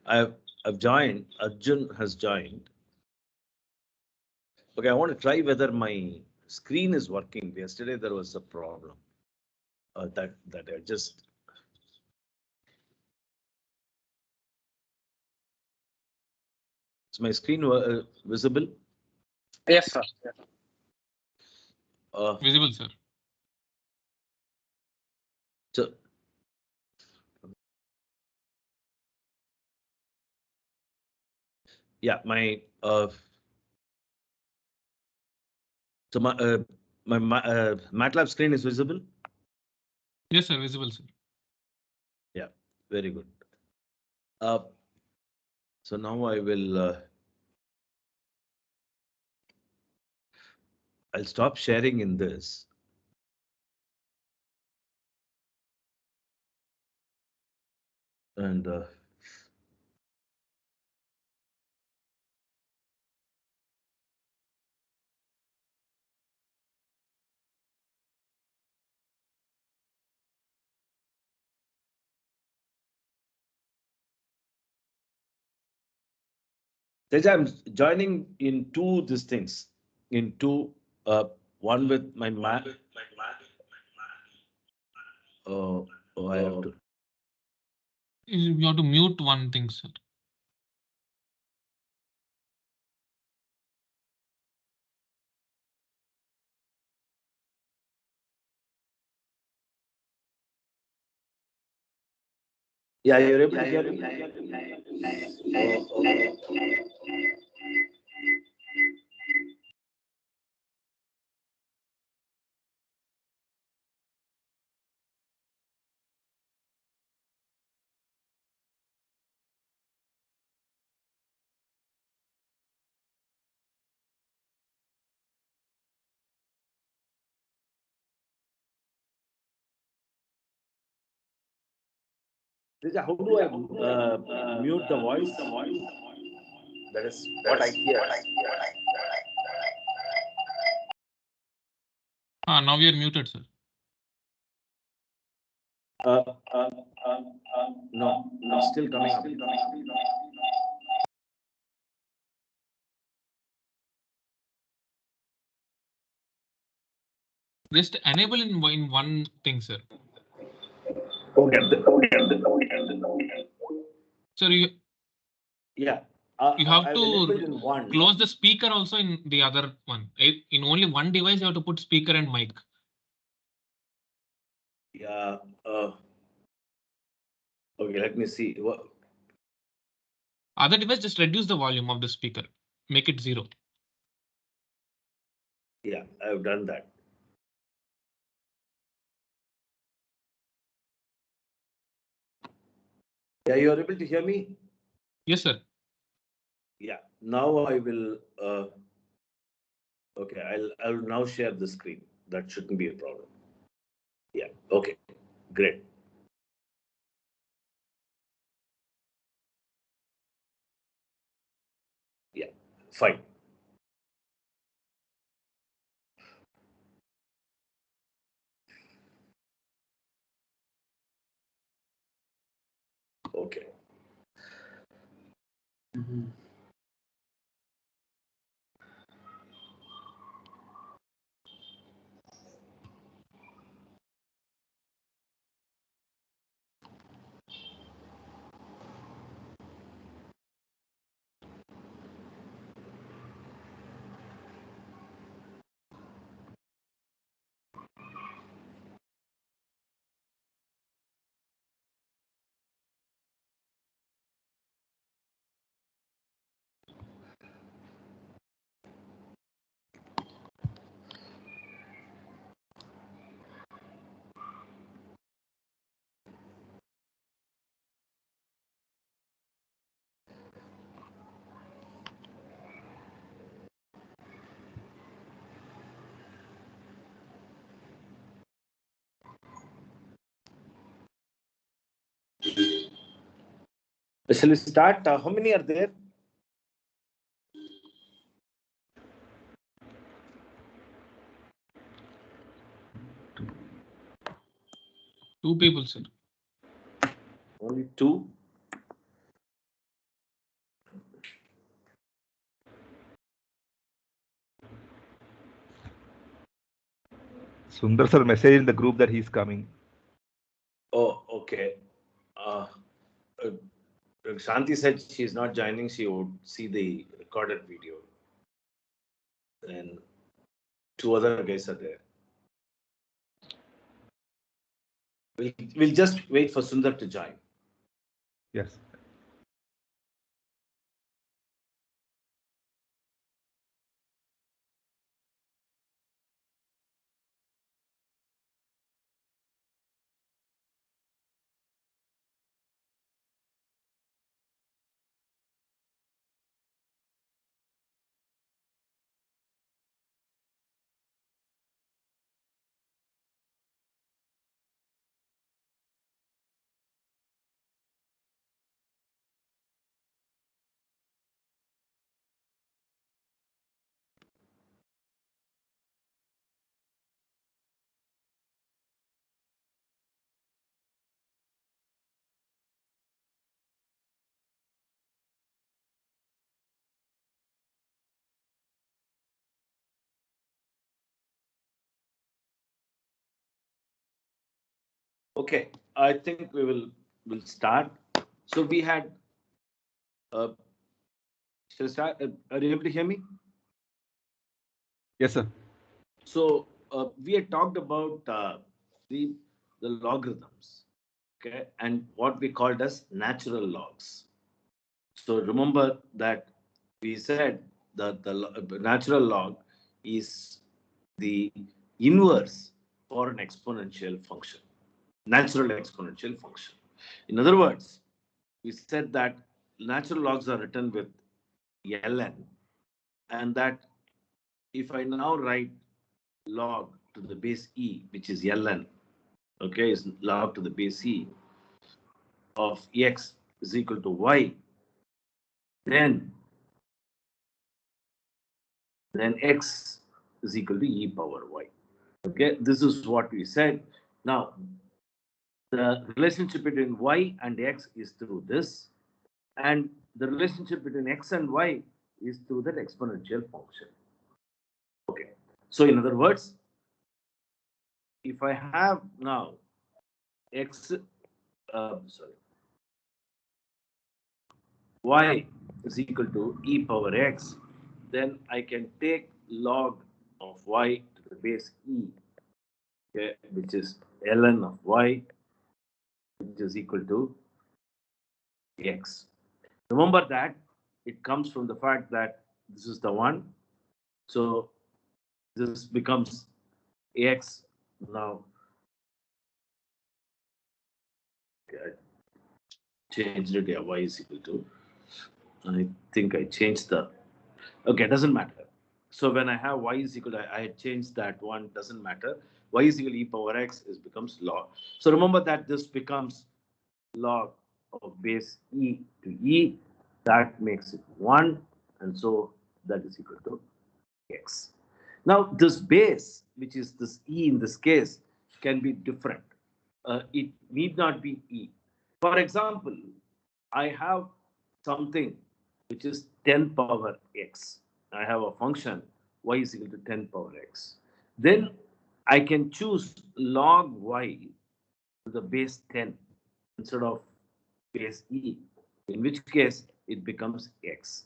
I've joined. Arjun has joined. Okay, I want to try whether my screen is working. Yesterday there was a problem. That I just. Is my screen visible? Yes, sir. Visible, sir. So, yeah, my so my MATLAB screen is visible. Yes, sir. Visible, sir. Yeah, very good. So now I will. I'll stop sharing in this. And Teja, I'm joining in two these things. In two, one with my Mac. Oh, I have to. You have to mute one thing, sir. Yeah, you're able to hear me? Teja, how do I mute the voice? That is what I hear. Now we are muted, sir. No, still coming up. Just enable in one thing, sir. Okay. Sir, you Yeah. have to close the speaker also in the other one. In only one device, you have to put speaker and mic. Yeah. Okay, let me see. Other device, just reduce the volume of the speaker. Make it 0. Yeah, I've done that. Yeah, you are able to hear me? Yes, sir. Yeah. Now I will. Okay, I'll now share the screen. That shouldn't be a problem. Yeah. Okay. Great. Yeah. Fine. Okay. Shall we start? How many are there? Two people, sir. Only two. Sundar sir message in the group that he's coming. Oh, okay. Uh, uh, Shanti said she's not joining. She would see the recorded video. And two other guys are there. We'll just wait for Sundar to join. Yes. Okay, I think we'll start. So we had. Shall I start? Are you able to hear me? Yes, sir. So we had talked about the logarithms, okay, and what we called as natural logs. So remember that we said that the natural log is the inverse for an exponential function, natural exponential function. In other words, we said that natural logs are written with ln, and that if I now write log to the base e, which is ln, okay, is log to the base e of x is equal to y, then x is equal to e power y. Okay, this is what we said. Now, the relationship between y and x is through this, and the relationship between x and y is through that exponential function. Okay, so in other words, if I have now x, y is equal to e power x, then I can take log of y to the base e, okay, which is ln of y, which is equal to x. Remember that it comes from the fact that this is the one. So this becomes x now. Okay, I changed it. Yeah, y is equal to. I think I changed the. Okay, doesn't matter. So when I have y is equal to, I had changed that one. Doesn't matter. Y is equal to e power x is becomes log. So remember that this becomes log of base e to e. That makes it 1, and so that is equal to x. Now, this base, which is this e in this case, can be different. It need not be e. For example, I have something which is 10 power x. I have a function y is equal to 10 power x. Then I can choose log y to the base 10 instead of base e, in which case it becomes x.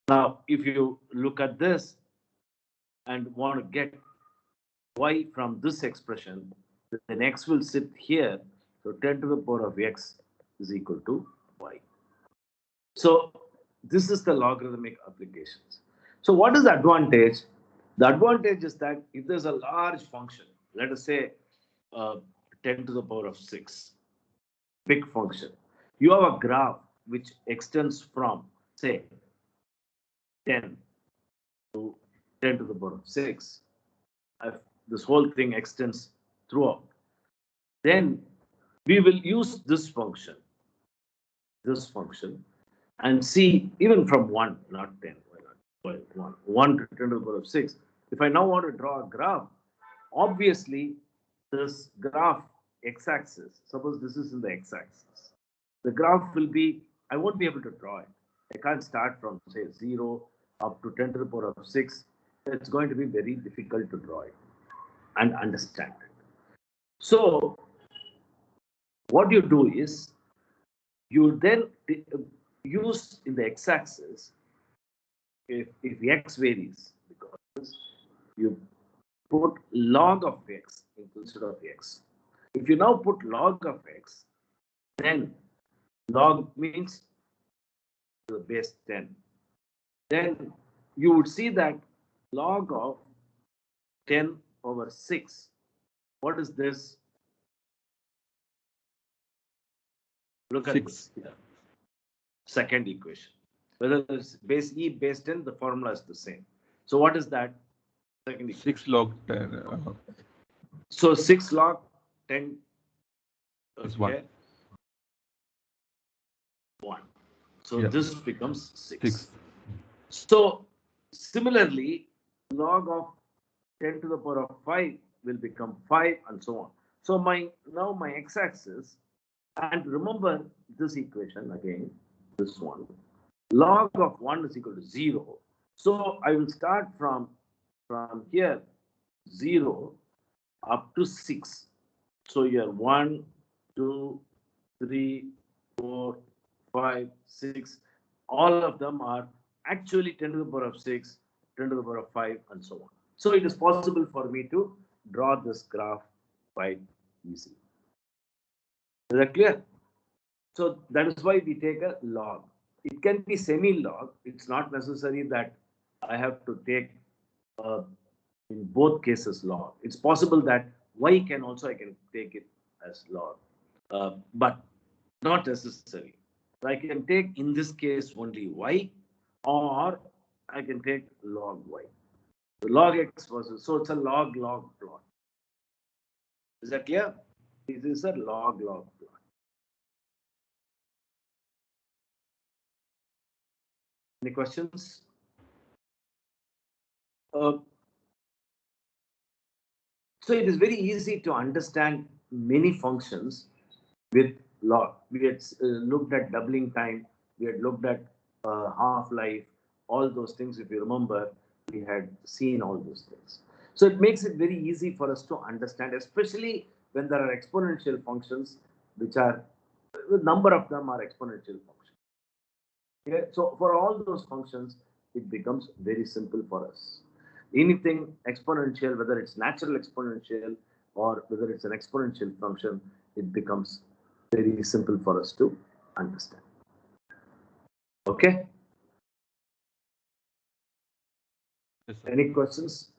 Now, if you look at this and want to get y from this expression, then x will sit here. So 10 to the power of x is equal to y. So this is the logarithmic applications. So what is the advantage? The advantage is that if there's a large function, let us say 10 to the power of 6, big function, you have a graph which extends from, say, 10 to 10 to the power of 6. If this whole thing extends throughout, then we will use this function, and see even from 1, not 10, why not? 1 to 10 to the power of 6. If I now want to draw a graph, obviously this graph x-axis, suppose this is in the x-axis, the graph will be, I won't be able to draw it. I can't start from, say, 0 up to 10 to the power of 6. It's going to be very difficult to draw it. and understand it. So what you do is you then use in the x-axis, if x varies, because you put log of x instead of x. If you now put log of x, then log means the base 10. Then you would see that log of 10 over 6. What is this? Look at 6. this here. Second equation. Whether it's base e, base 10, the formula is the same. So what is that? Second equation. 6 log 10. So 6 log 10 is 1. 1. So Yeah. this becomes 6. 6. So similarly, log of 10 to the power of 5 will become 5 and so on. So now my x-axis, and remember this equation again, this one, log of 1 is equal to 0. So I will start from here, 0 up to 6. So here 1, 2, 3, 4, 5, 6. All of them are actually 10 to the power of 6, 10 to the power of 5, and so on. So it is possible for me to draw this graph quite easily. Is that clear? So that is why we take a log. It can be semi-log. It's not necessary that I have to take in both cases log. It's possible that y can also, I can take it as log, but not necessary. So I can take in this case only y, or I can take log y. So log x versus, so it's a log plot. Is that clear? This is a log plot. Any questions? So it is very easy to understand many functions with log. We had looked at doubling time, we had looked at half-life, all those things. If you remember, we had seen all those things. So it makes it very easy for us to understand, especially when there are exponential functions, which are, the number of them are exponential functions. Okay? So for all those functions, it becomes very simple for us. Anything exponential, whether it's natural exponential or whether it's an exponential function, it becomes very simple for us to understand. Okay? Yes, Any questions?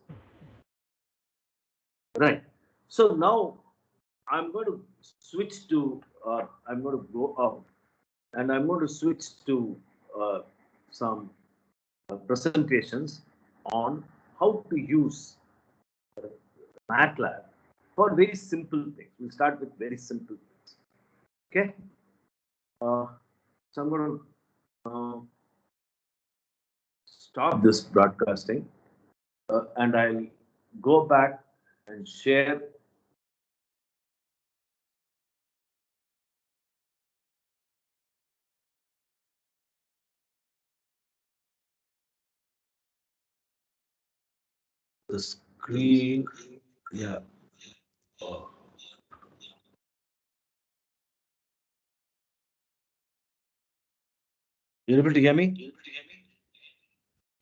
Right. So now I'm going to switch to, I'm going to go out and I'm going to switch to some presentations on how to use MATLAB for very simple things. We'll start with very simple things. Okay? So I'm going to stop this broadcasting and I'll go back and share the screen. Yeah. Oh. You're able to hear me?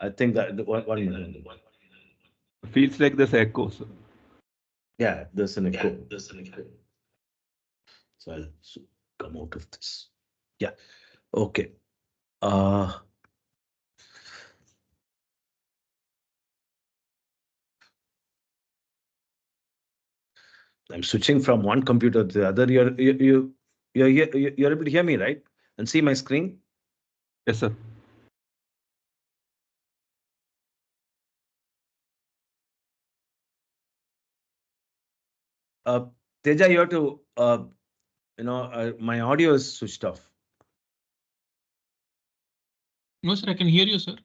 I think that one minute. Feels like there's echo, sir. Yeah, there's an echo. So I'll come out of this. Yeah. Okay. I'm switching from one computer to the other. You're able to hear me, right? And see my screen? Yes, sir. Teja, you have to, my audio is switched off. No, sir, I can hear you, sir.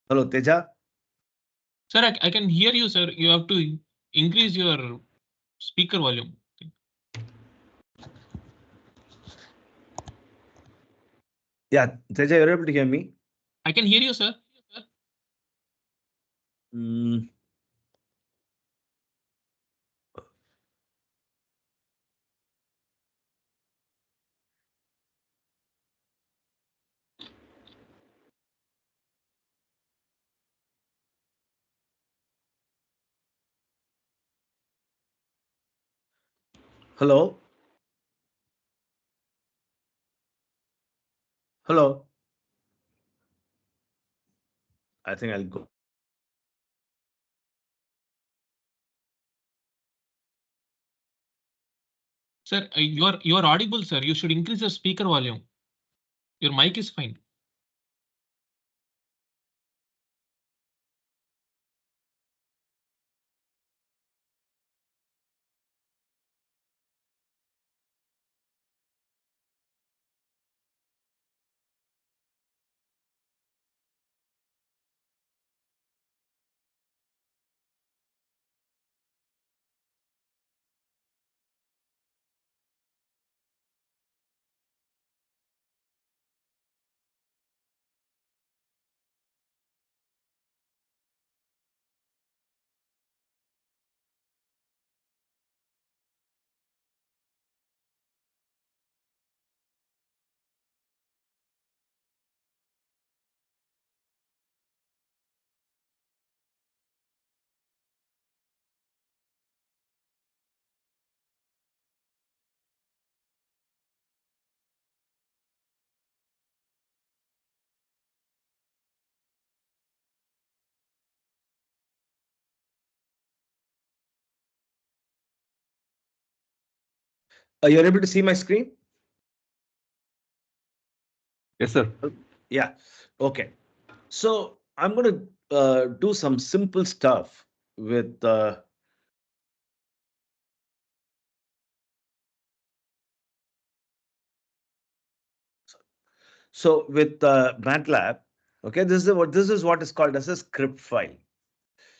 Hello, Teja? Sir, I can hear you, sir. You have to increase your speaker volume. Yeah, Teja, you're able to hear me? I can hear you, sir. Mm. Hello? Hello? I think I'll go. Sir, you are audible, sir. You should increase your speaker volume. Your mic is fine. You're able to see my screen? Yes, sir. Yeah. Okay. So I'm going to do some simple stuff with MATLAB. Okay, this is what is called as a script file.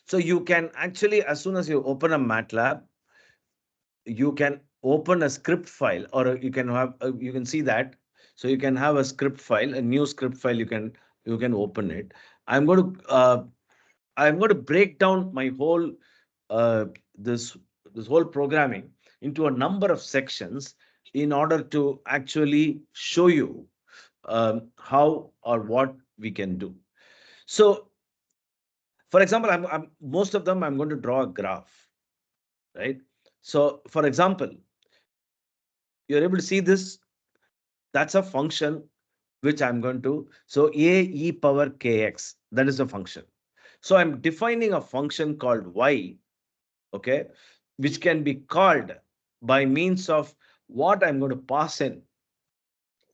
So you can actually, as soon as you open a MATLAB, you can open a script file, or you can have you can see that. So you can have a script file, a new script file. You can open it. I'm going to uh, I'm going to break down my whole uh, this this whole programming into a number of sections in order to actually show you how or what we can do. So, for example, most of them I'm going to draw a graph, right? So, for example, you're able to see this. That's a function which I'm going to. So, a e power kx, that is a function. So, I'm defining a function called y, okay, which can be called by means of what I'm going to pass in.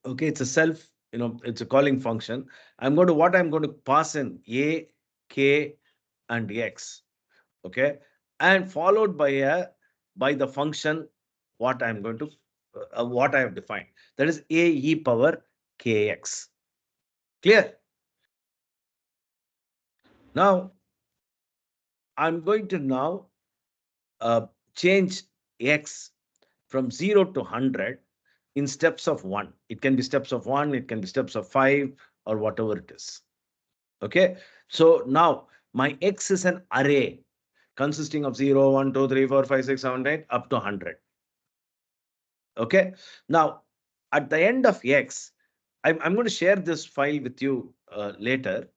Okay, it's a it's a calling function. I'm going to pass in a, k, and x. Okay, and followed by the function what I'm going to what I have defined. That is a e power kx. Clear? Now I'm going to now change x from 0 to 100 in steps of 1. It can be steps of 1, it can be steps of 5, or whatever it is. Okay, so now my x is an array consisting of 0, 1, 2, 3, 4, 5, 6, 7, 8 up to 100. Okay, now at the end of x, I'm going to share this file with you later.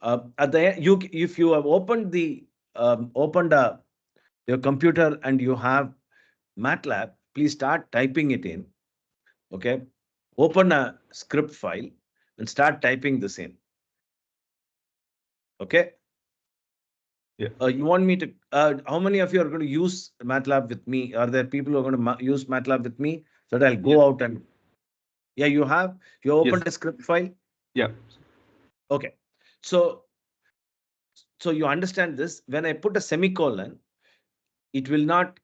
At the end, if you have opened your computer and you have MATLAB, please start typing it in. Okay, open a script file and start typing this in. Okay. Yeah. You want me to? How many of you are going to use MATLAB with me? Are there people who are going to use MATLAB with me? So that I'll go out and. Yeah, you have. You opened a script file. Yeah. Okay. So you understand this. When I put a semicolon, it will not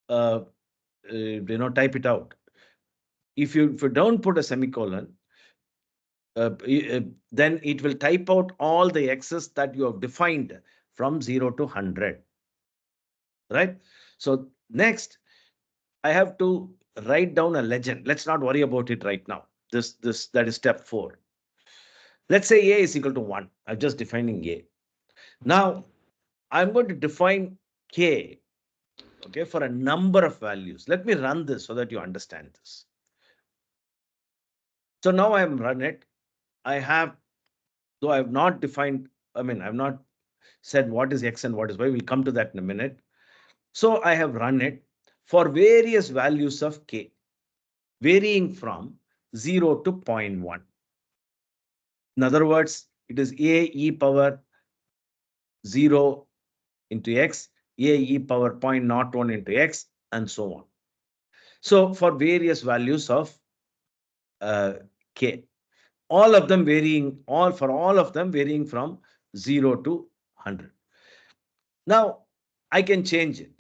type it out. If you don't put a semicolon, then it will type out all the x's that you have defined from 0 to 100. Right? So next, I have to write down a legend. Let's not worry about it right now. That is step 4. Let's say a is equal to 1. I'm just defining a. Now I'm going to define k, okay, for a number of values. Let me run this so that you understand this. So now I am run it. I have, though I have not defined, I've not said what is x and what is y. We'll come to that in a minute. So I have run it for various values of k, varying from 0 to 0.1. In other words, it is a e power 0 into x, a e power 0.01 into x, and so on. So for various values of k, all of them varying, all of them varying from 0 to 100. Now I can change it.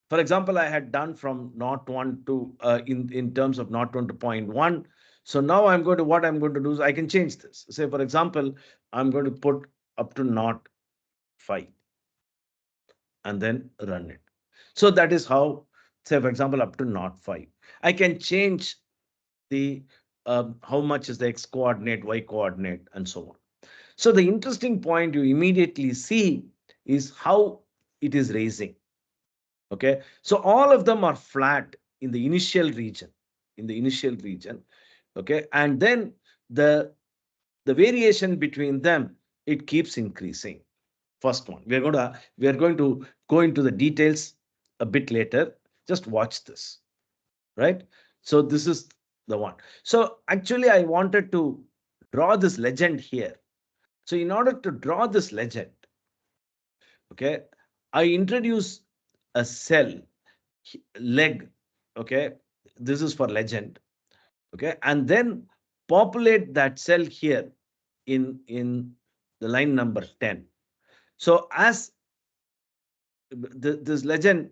For example, I had done from 0.1 to in terms of 0.1 to 0.1. So now what I'm going to do is I can change this. Say, for example, I'm going to put up to 0.5 and then run it. So that is how, say, for example, up to 0.5. I can change the how much is the x coordinate, y coordinate, and so on. So the interesting point you immediately see is how it is raising. Okay, so all of them are flat in the initial region, okay, and then the variation between them, it keeps increasing. First one, we are going to go into the details a bit later. Just watch this, right? So this is the one. So actually I wanted to draw this legend here. So in order to draw this legend, okay, I introduce a cell leg, okay, this is for legend, okay, and then populate that cell here in the line number 10. So as this legend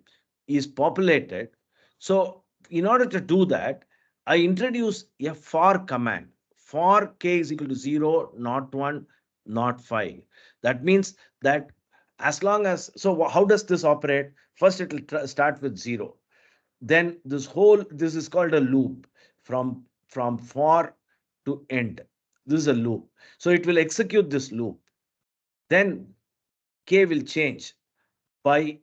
is populated, so in order to do that, I introduce a for command. For k is equal to 0, not 1, not 5. That means that as long as, so how does this operate? First it will start with 0. Then this is called a loop from for to end. This is a loop. So it will execute this loop. Then k will change by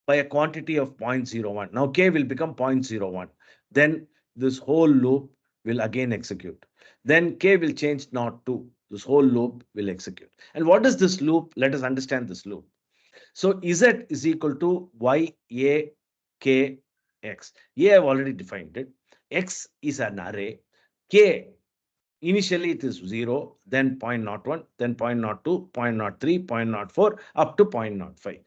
a quantity of 0.01. Now k will become 0.01. Then this whole loop will again execute. Then k will change not to. This whole loop will execute. And what is this loop? Let us understand this loop. So z is equal to y a k x. A I've already defined it. X is an array. K, initially it is 0, then 0.01, then 0.02, 0.03, 0.04, up to 0.05.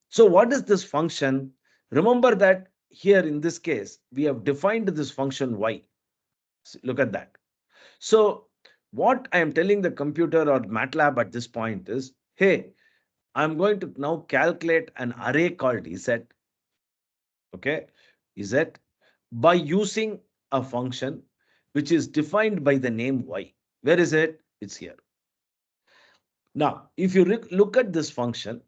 So what is this function? Remember that here in this case, we have defined this function y. Look at that. So what I am telling the computer or MATLAB at this point is, hey, I'm going to now calculate an array called z, okay, z, by using a function which is defined by the name y. Where is it? It's here. Now, if you look at this function,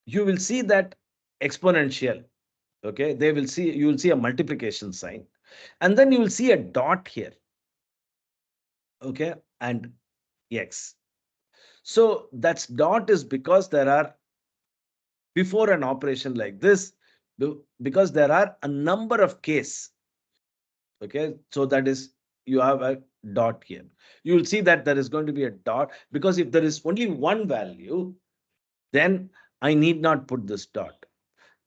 you will see that exponential, okay, you will see a multiplication sign, and then you will see a dot here, okay, and x. So that's dot is because there are, before an operation like this, because there are a number of k's, okay, so that is, you have a dot here. You will see that there is going to be a dot, because if there is only one value, then I need not put this dot.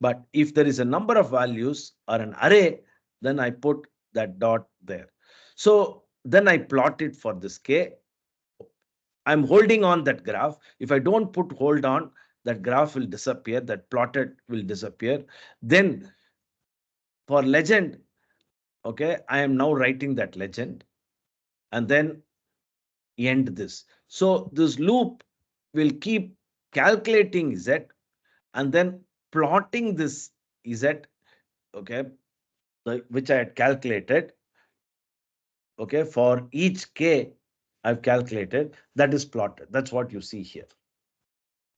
But if there is a number of values or an array, then I put that dot there. So then I plot it for this k. I'm holding on that graph. If I don't put hold on, that graph will disappear, that plotted will disappear. Then for legend, okay, I am now writing that legend and then end this. So this loop will keep calculating z and then plotting this z, okay, which I had calculated, okay, for each k I've calculated, that is plotted. That's what you see here.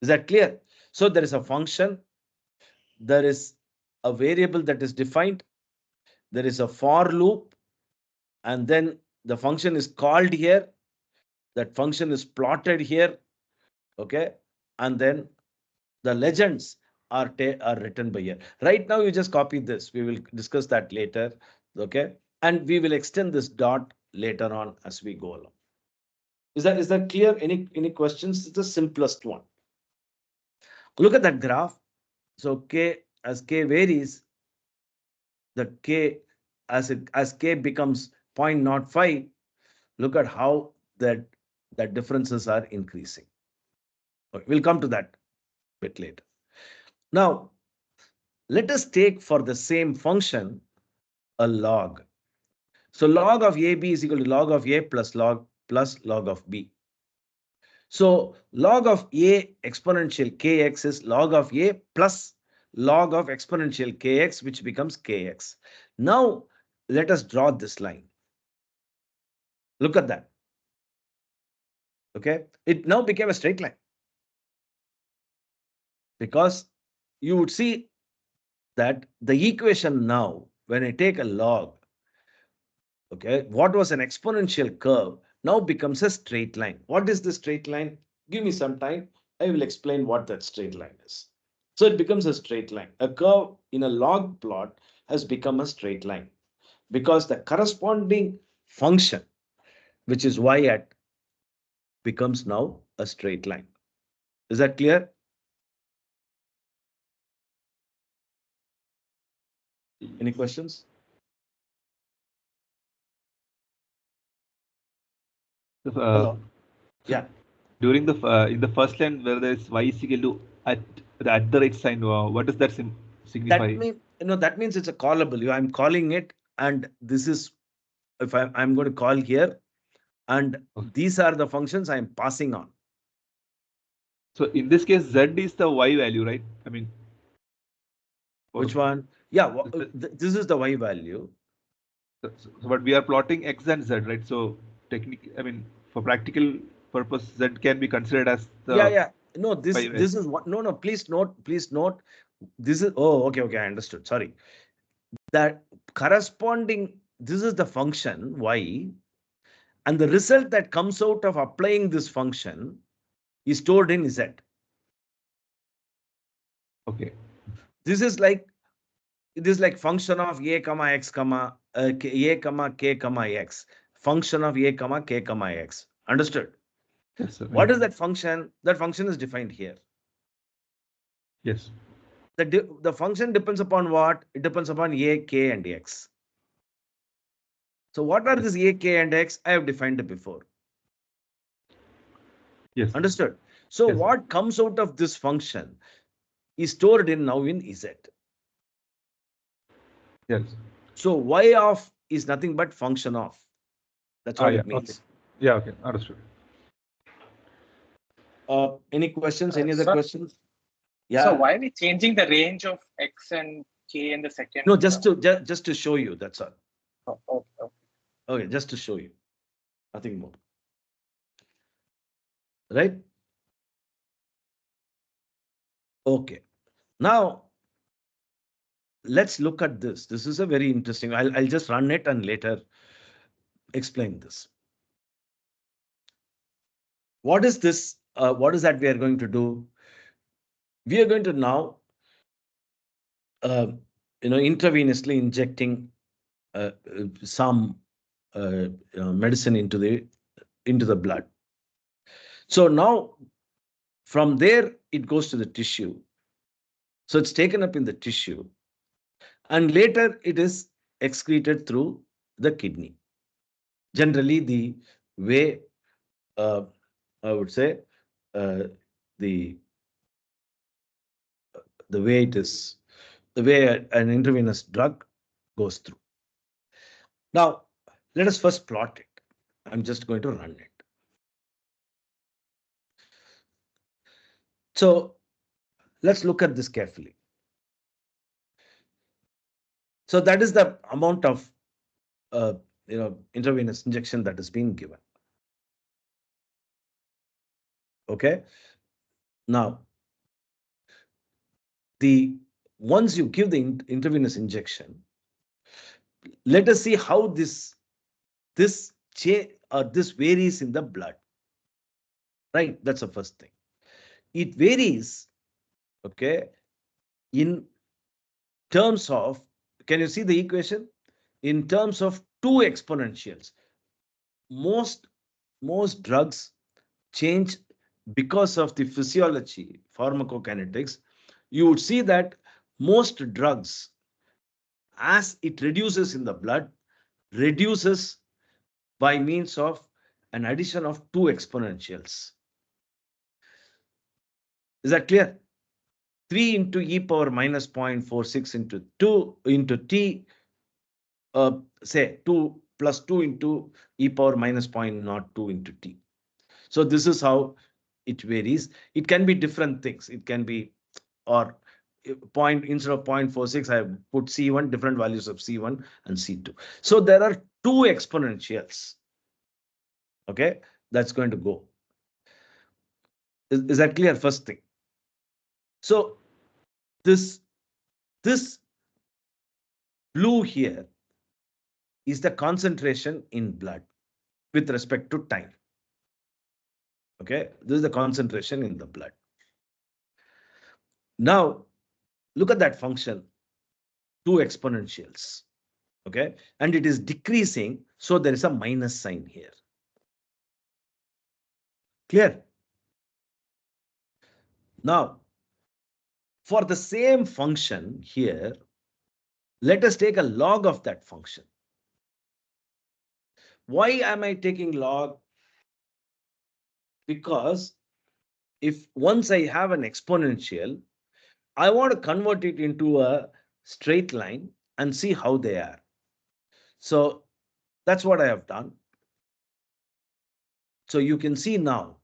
Is that clear? So there is a function, there is a variable that is defined, there is a for loop, and then the function is called here. That function is plotted here, okay, and then the legends are written by year. Right now, you just copy this. We will discuss that later. Okay. And we will extend this dot later on as we go along. Is that clear? Any questions? It's the simplest one. Look at that graph. So as k varies, the k as k becomes 0.05, look at how that differences are increasing. Okay, we'll come to that bit later. Now, let us take for the same function a log. So log of AB is equal to log of A plus log of B. So log of A exponential kx is log of A plus log of exponential kx, which becomes kx. Now let us draw this line. Look at that. Okay, it now became a straight line because you would see that the equation now, when I take a log, okay, what was an exponential curve now becomes a straight line. What is the straight line? Give me some time. I will explain what that straight line is. So it becomes a straight line. A curve in a log plot has become a straight line because the corresponding function, which is y at, becomes now a straight line. Is that clear? Any questions? Hello? Yeah. During the in the first line where there is y is equal to at the rate sign, what does that signify? That means it's a callable. I'm calling it, and this is if I'm going to call here, and these are the functions I'm passing on. So in this case, z is the y value, right? I mean, which one? Yeah, this is the y value. But we are plotting x and z, right? So technically, I mean, for practical purpose, z can be considered as the yeah. No, this is what. No. Please note. This is okay. I understood. Sorry. That corresponding. This is the function y, and the result that comes out of applying this function is stored in z. Okay. This is like function of a comma x comma a comma k comma x. Function of a comma k comma x. Understood? Yes, sir. What is that function? That function is defined here. Yes. The function depends upon what? It depends upon a, k, and x. So what are these a, k, and x? I have defined it before. Yes. Understood? So yes, what comes out of this function is stored now in z. Yes. So y of is nothing but function of. That's what it means. Okay. Yeah. Okay. Understood. Any questions? Any other questions? Yeah. So why are we changing the range of x and k in the second? No, just to show you. That's all. Okay. Okay, just to show you. Nothing more. Right? Okay. Now let's look at this. This is a very interesting. I'll just run it and later explain this. What is this? What is that we are going to do? We are going to now, intravenously injecting some medicine into the blood. So now from there it goes to the tissue. So it's taken up in the tissue, and later it is excreted through the kidney. Generally, the way I would say the way it is, the way an intravenous drug goes through. Now, let us first plot it. I'm just going to run it. So let's look at this carefully. So that is the amount of intravenous injection that is being given. Okay. Now, once you give the intravenous injection, let us see how this varies in the blood. Right. That's the first thing. it varies, okay, in terms of, can you see the equation? In terms of two exponentials. Most drugs change because of the physiology, pharmacokinetics. You would see that most drugs, as it reduces in the blood, reduces by means of an addition of two exponentials. Is that clear? 3 into e power minus 0.46 into 2 into t, say 2 plus 2 into e power minus 0.02 into t. So this is how it varies. It can be different things. It can be, or point, instead of 0.46, I put C1, different values of C1 and C2. So there are two exponentials. Okay, that's going to go. Is that clear? First thing. So this blue here is the concentration in blood with respect to time. Okay, this is the concentration in the blood. Now, look at that function, two exponentials. Okay, and it is decreasing, so there is a minus sign here. Clear? Now, for the same function here, let us take a log of that function. Why am I taking log? Because if once I have an exponential, I want to convert it into a straight line and see how they are. So that's what I have done. So you can see now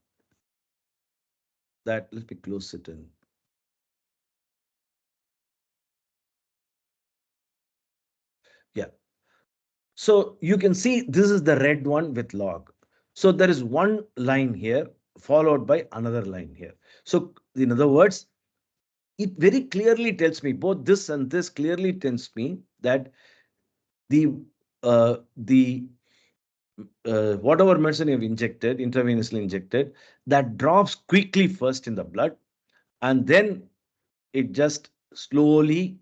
that, let me close it in. Yeah. So you can see this is the red one with log. So there is one line here followed by another line here. So in other words, it very clearly tells me, both this and this clearly tells me that the whatever medicine you've injected, intravenously injected, that drops quickly first in the blood, and then it just slowly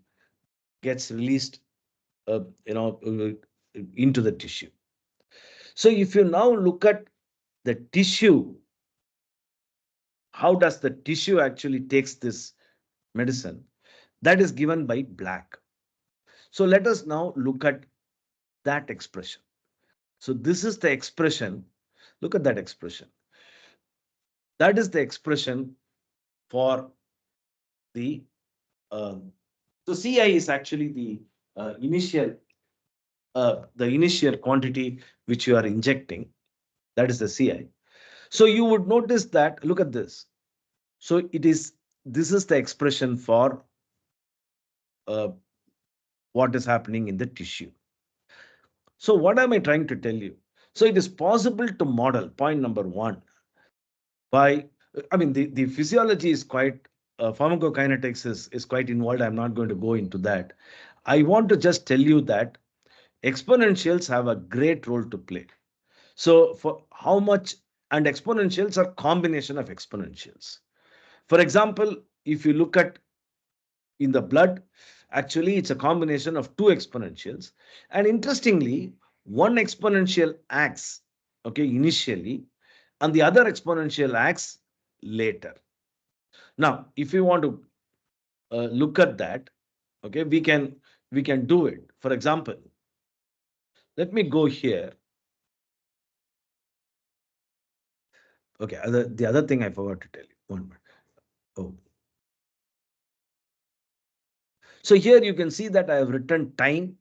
gets released, into the tissue. So if you now look at the tissue, how does the tissue actually takes this medicine? That is given by black. So let us now look at that expression. So this is the expression. Look at that expression. That is the expression for the so CI is actually the initial quantity which you are injecting. That is the CI. So you would notice that, look at this. So this is the expression for uh, what is happening in the tissue. So what am I trying to tell you? So it is possible to model, point number one, by, I mean, the physiology is quite, pharmacokinetics is quite involved. I'm not going to go into that. I want to just tell you that exponentials have a great role to play. So for how much, and exponentials are combination of exponentials. For example, if you look at in the blood, actually it's a combination of two exponentials. And interestingly, one exponential acts, okay, initially, and the other exponential acts later. Now, if you want to look at that, okay, we can do it. For example, let me go here. Okay, the other thing I forgot to tell you. One minute. Oh. So here you can see that I have written time,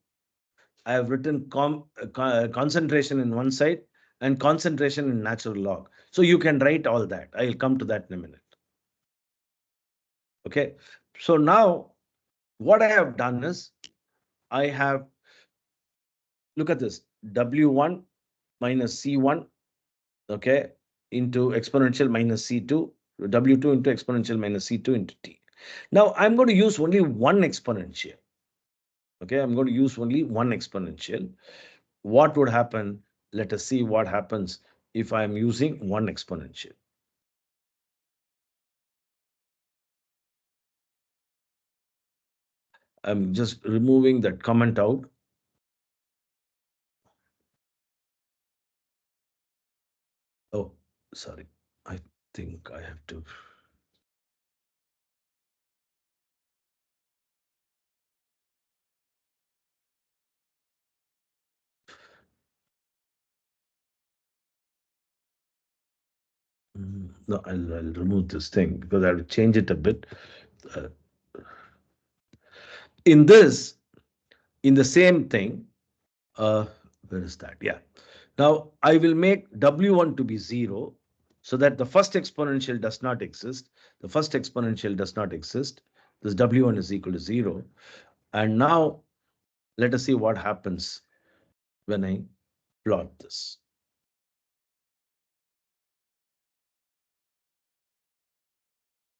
I have written concentration in one side and concentration in natural log. So you can write all that. I'll come to that in a minute. Okay. So now what I have done is I have, look at this, W1 minus C1, okay, into exponential minus C2, W2 into exponential minus C2 into T. Now I'm going to use only one exponential. Okay, I'm going to use only one exponential. What would happen? Let us see what happens if I am using one exponential. I'm just removing that comment out. Oh, sorry. I think I have to. No, I'll remove this thing because I have to change it a bit. Uh, in this, in the same thing, where is that? Yeah. Now I will make W1 to be 0 so that the first exponential does not exist. The first exponential does not exist. This W1 is equal to 0. And now let us see what happens when I plot this.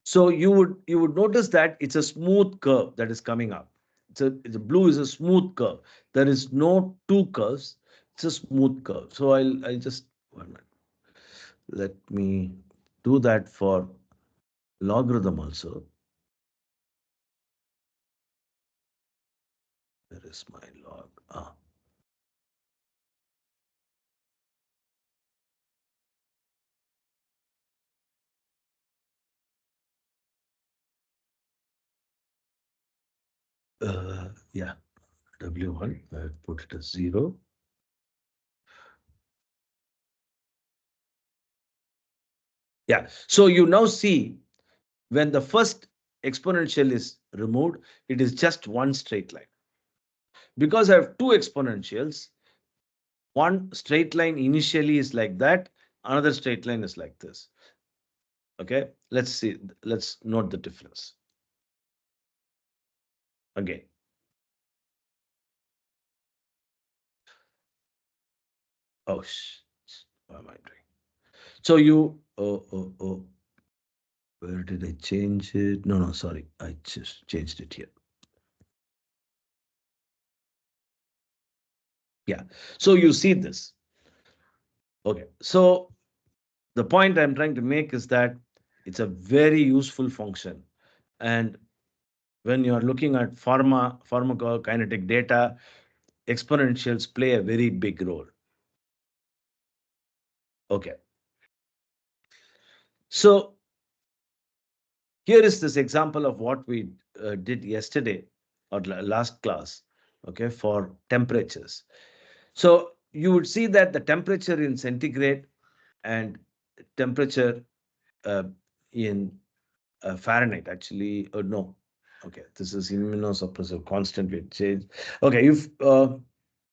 So you would notice that it's a smooth curve that is coming up. The blue is a smooth curve. There is no two curves. It's a smooth curve. So I'll just 1 minute. Let me do that for logarithm also. Where is my log? Yeah, W1, I put it as 0. Yeah, so you now see when the first exponential is removed, it is just one straight line. Because I have two exponentials, one straight line initially is like that, another straight line is like this. Okay, let's see, let's note the difference. Again. Oh, what am I doing? So where did I change it? No, sorry, I just changed it here. Yeah, so you see this. Okay, so the point I'm trying to make is that it's a very useful function. And when you're looking at pharmacokinetic data, exponentials play a very big role. Okay. So here is this example of what we did yesterday or last class, okay, for temperatures. So you would see that the temperature in centigrade and temperature in Fahrenheit, actually, no. Okay, this is immunosuppressive constant will change. Okay, if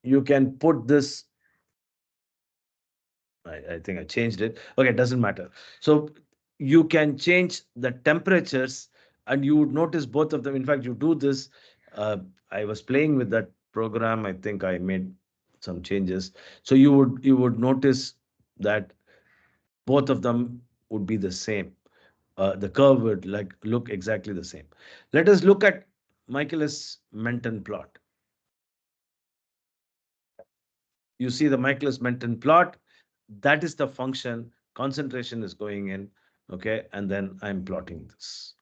you can put this, I think I changed it. Okay, it doesn't matter. So you can change the temperatures and you would notice both of them. In fact, you do this. I was playing with that program. I think I made some changes. So you would notice that both of them would be the same. The curve would look exactly the same. Let us look at Michaelis-Menten plot. You see the Michaelis-Menten plot. That is the function. Concentration is going in. Okay, and then I'm plotting this.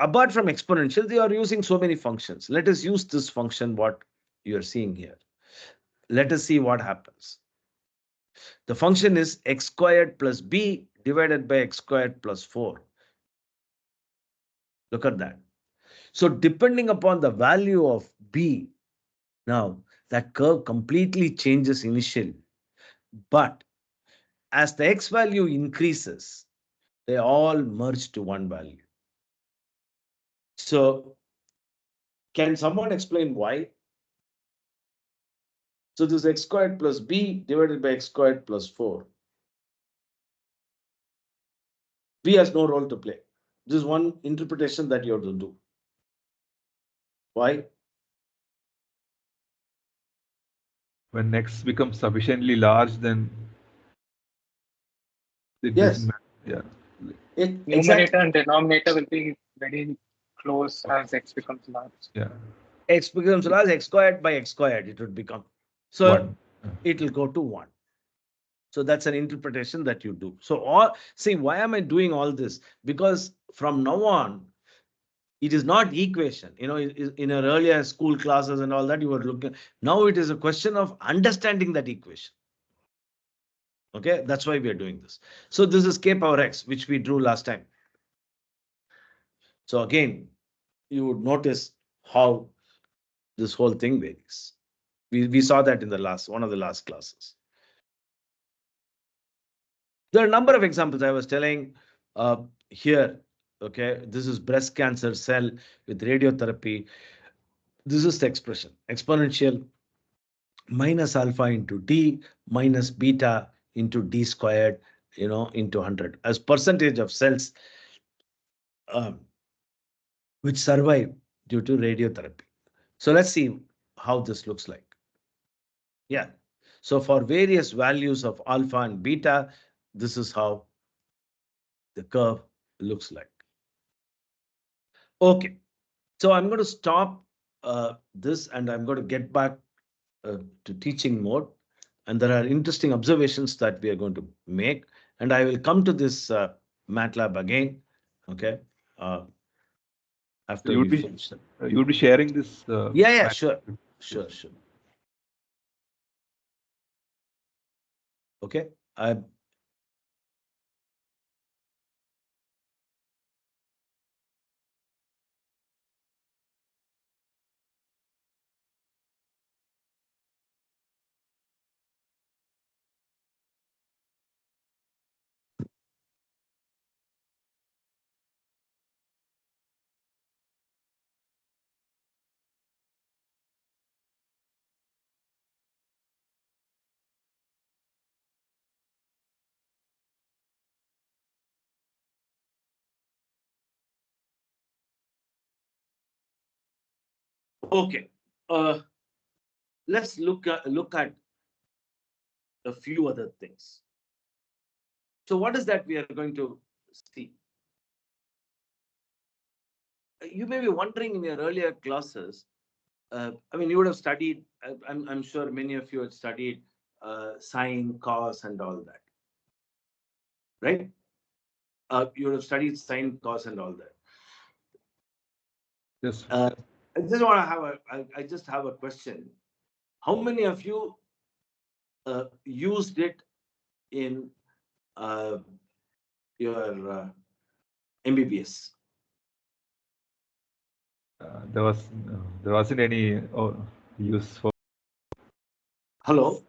Apart from exponential, they are using so many functions. Let us use this function, what you are seeing here. Let us see what happens. The function is x squared plus b divided by x squared plus 4. Look at that. So depending upon the value of b, now that curve completely changes initially. But as the x value increases, they all merge to one value. So can someone explain why? So this x squared plus b divided by x squared plus 4. B has no role to play. This is one interpretation that you have to do. Why? When x becomes sufficiently large, then it Yes. doesn't matter. Yeah. Numerator and denominator will be very close as x becomes large. Yeah. X becomes large, x squared by x squared, it would become. So One. it will go to 1. So that's an interpretation that you do. So all, see, why am I doing all this? Because from now on, it is not equation. In your earlier school classes and all that, you were looking. Now it is a question of understanding that equation. Okay, that's why we are doing this. So this is k power x, which we drew last time. So again, you would notice how this whole thing varies. We saw that in the one of the last classes. There are a number of examples I was telling here. Okay, this is breast cancer cell with radiotherapy. This is the expression, exponential minus alpha into d minus beta into d squared, into 100 as percentage of cells um, which survive due to radiotherapy. So let's see how this looks like. Yeah. So for various values of alpha and beta, this is how the curve looks like. Okay. So I'm going to stop this and I'm going to get back to teaching mode. And there are interesting observations that we are going to make. And I will come to this MATLAB again. Okay. After we finish. You would be sharing this. Yeah, sure. Sure. Okay. Okay. Let's look at a few other things. So what is that we are going to see? You may be wondering in your earlier classes, you would have studied, I'm sure many of you had studied sine, cos, and all that, right? You would have studied sine, cos, and all that. Yes. I just have a question. How many of you used it in your MBBS? There wasn't any use for. Hello?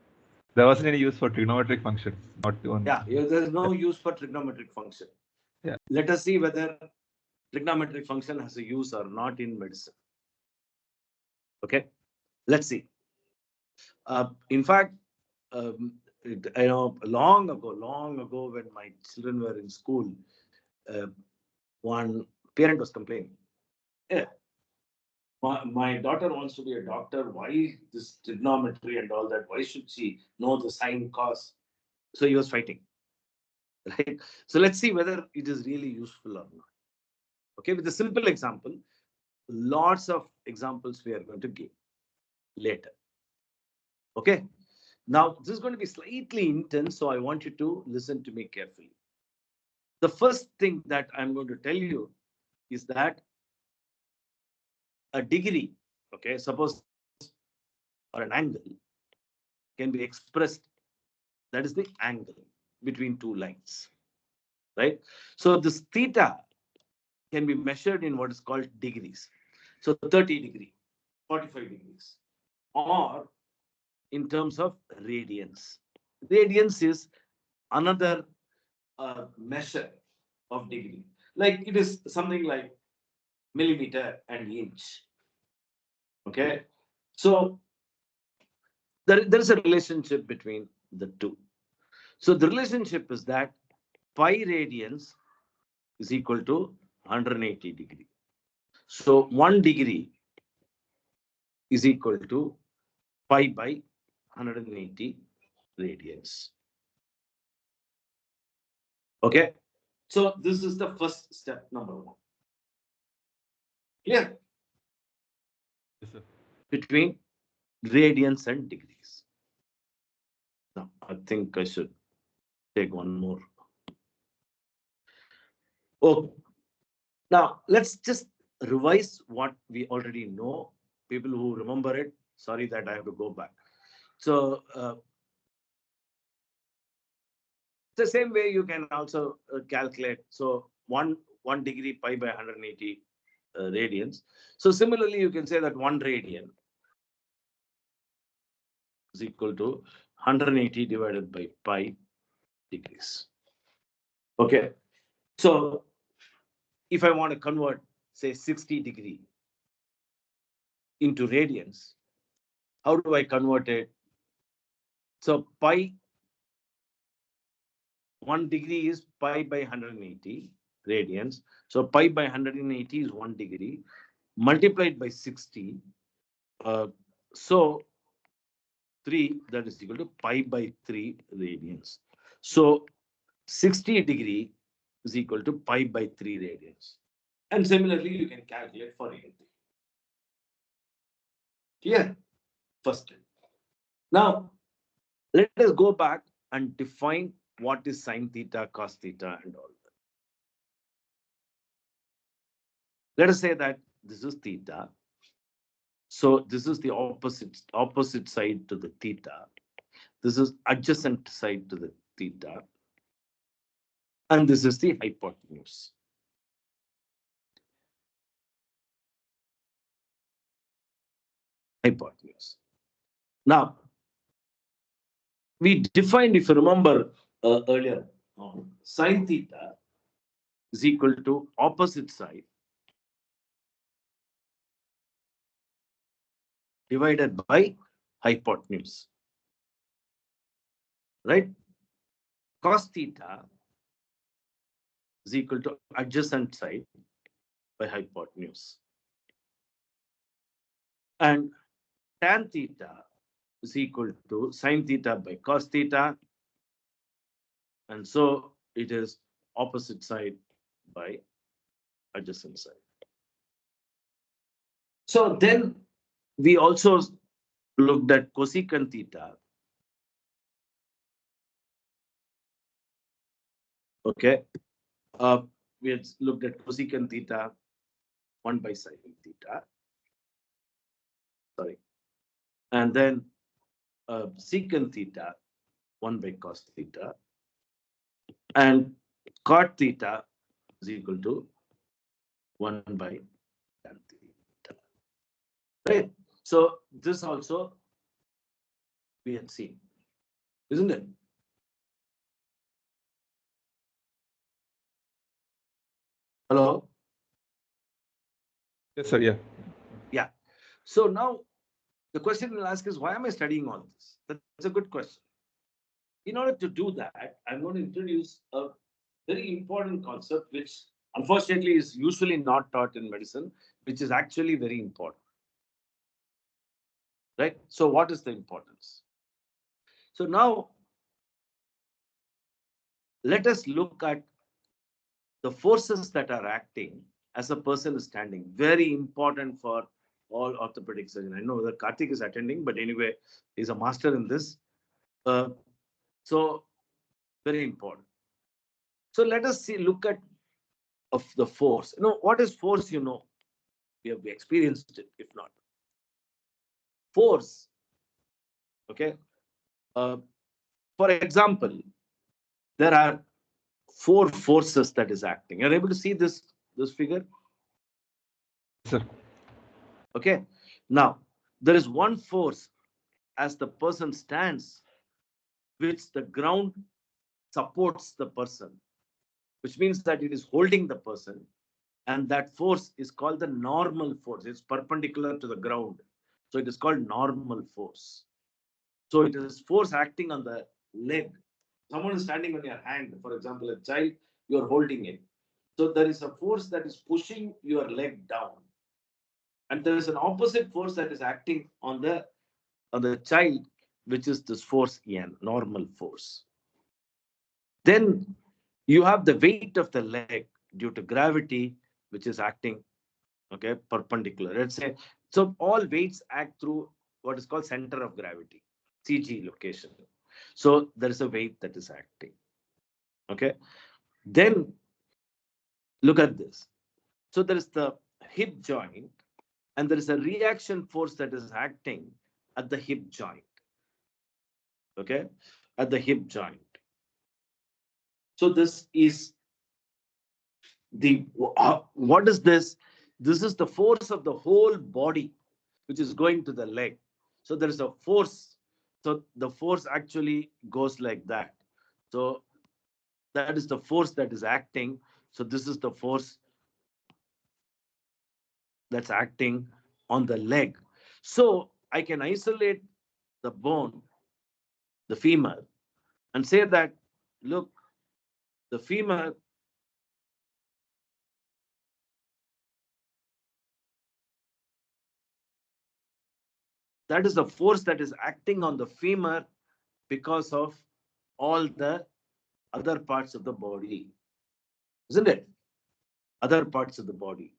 There wasn't any use for trigonometric functions. Not on. Yeah, there is no use for trigonometric function. Yeah. Let us see whether trigonometric function has a use or not in medicine. Okay, let's see. In fact, long ago, when my children were in school, one parent was complaining, yeah, my daughter wants to be a doctor. Why this trigonometry and all that? Why should she know the sine, cos? So he was fighting, right? So let's see whether it is really useful or not. Okay, with a simple example, lots of examples we are going to give later. Okay, now this is going to be slightly intense, so I want you to listen to me carefully. The first thing that I'm going to tell you is that a degree, okay, suppose, or an angle can be expressed, that is the angle between two lines, right? So this theta can be measured in what is called degrees. So 30 degree, 45 degrees, or in terms of radians. Radians is another measure of degree. Like it is something like millimeter and inch. Okay. So there is a relationship between the two. So the relationship is that pi radians is equal to 180 degree. So 1 degree is equal to pi by 180 radians. Okay. So this is the first step, number one. Clear? Yes, sir. Between radians and degrees. Now, I think I should take one more. Okay. Now, let's just revise what we already know. People who remember it, sorry that I have to go back. So, the same way you can also calculate. So, one degree pi by 180 radians. So, similarly, you can say that 1 radian is equal to 180 divided by pi degrees. Okay. So, if I want to convert, say, 60 degree into radians, how do I convert it? So pi, 1 degree is pi by 180 radians. So pi by 180 is 1 degree multiplied by 60. So 3, that is equal to pi by 3 radians. So 60 degree is equal to pi by 3 radians. And similarly, you can calculate for anything. Clear? First. Now, let us go back and define what is sine theta, cos theta, and all that. Let us say that this is theta. So this is the opposite side to the theta. This is adjacent side to the theta. And this is the hypotenuse. Hypotenuse. Now, we defined, if you remember earlier, sine theta is equal to opposite side divided by hypotenuse. Right? Cos theta is equal to adjacent side by hypotenuse. And tan theta is equal to sine theta by cos theta. And so it is opposite side by adjacent side. So then we also looked at cosecant theta. Okay. We had looked at cosecant theta 1 by sine theta. Sorry. And then secant theta 1 by cos theta. And cot theta is equal to 1 by tan theta. Right? So this also we had seen, isn't it? Hello? Yes, sir. Yeah. Yeah. So now the question we'll ask is, why am I studying all this? That's a good question. In order to do that, I'm going to introduce a very important concept, which unfortunately is usually not taught in medicine, which is actually very important. Right? So what is the importance? So now let us look at the forces that are acting as a person is standing. Very important for all orthopedic surgeons. I know that Karthik is attending, but anyway, he's a master in this. So very important. So let us look at of the force. What is force? We have experienced it, if not. Force. Okay. For example, there are 4 forces that is acting. You're able to see this figure? Sir. Okay. Now, there is one force as the person stands, which the ground supports the person, which means that it is holding the person. And that force is called the normal force. It's perpendicular to the ground. So it is called normal force. So it is force acting on the leg. Someone is standing on your hand, for example, a child, you're holding it. So there is a force that is pushing your leg down. And there is an opposite force that is acting on the child, which is this force N, normal force. Then you have the weight of the leg due to gravity, which is acting, okay, perpendicular. Let's say, so all weights act through what is called center of gravity, CG location. So there is a weight that is acting. Okay. Then look at this. So there is the hip joint, and there is a reaction force that is acting at the hip joint. Okay. At the hip joint. So this is the what is this? This is the force of the whole body, which is going to the leg. So there is a force. So the force actually goes like that. So that is the force that is acting. So this is the force that's acting on the leg. So I can isolate the bone, the femur, and say that, look, the femur, that is the force that is acting on the femur because of all the other parts of the body, isn't it? Other parts of the body.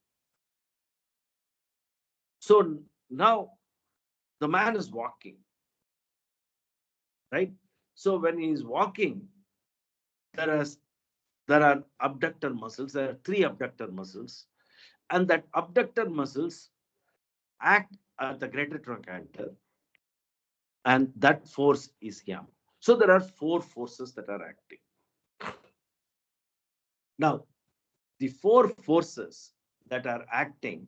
So now the man is walking, right? So when he is walking, there is there are abductor muscles. There are three abductor muscles, and that abductor muscles act at the greater trochanter, and that force is M. So there are four forces that are acting. Now, the four forces that are acting,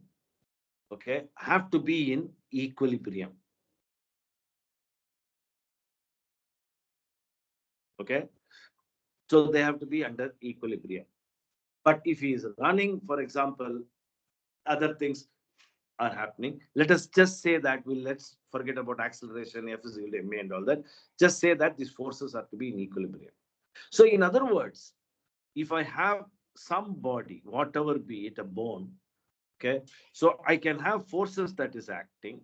okay, have to be in equilibrium. Okay, so they have to be under equilibrium. But if he is running, for example, other things are happening. Let us just say that let's forget about acceleration, F is equal to ma and all that. Just say that these forces are to be in equilibrium. So in other words, if I have some body, whatever be it, a bone, okay, so I can have forces that is acting,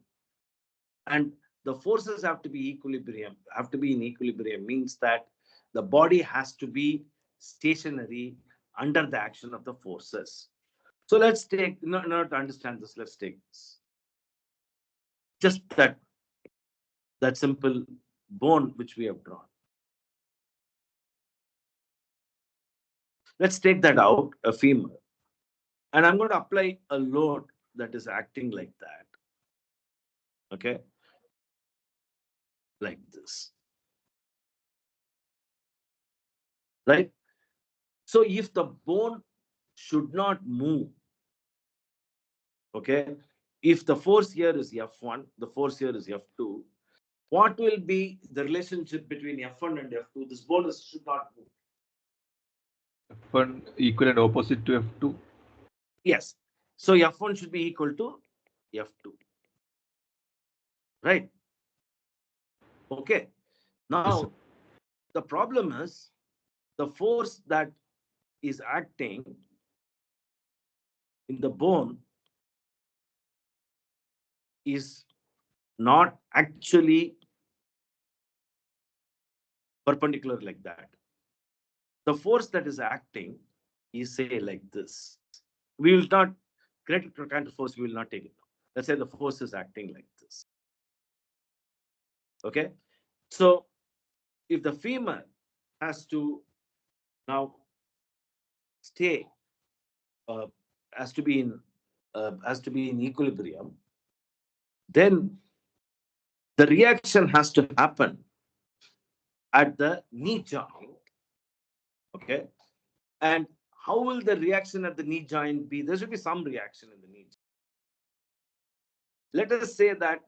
and the forces have to be equilibrium, have to be in equilibrium, means that the body has to be stationary under the action of the forces. So let's take, not to understand this, let's take this. Just that simple bone which we have drawn. Let's take that out, a femur, and I'm going to apply a load that is acting like that. Okay, like this, right? So if the bone should not move, okay, if the force here is F1, the force here is F2, what will be the relationship between F1 and F2? This bone should not move. F1 equal and opposite to F2. Yes. So F1 should be equal to F2. Right? Okay. Now, Yes, the problem is the force that is acting in the bone is not actually perpendicular like that. The force that is acting is, say, like this. We will not, greater trochanter force, we will not take it now. Let's say the force is acting like this. Okay. So if the femur has to now stay, has to be in equilibrium, then the reaction has to happen at the knee joint. Okay. And how will the reaction at the knee joint be? There should be some reaction in the knee joint. Let us say that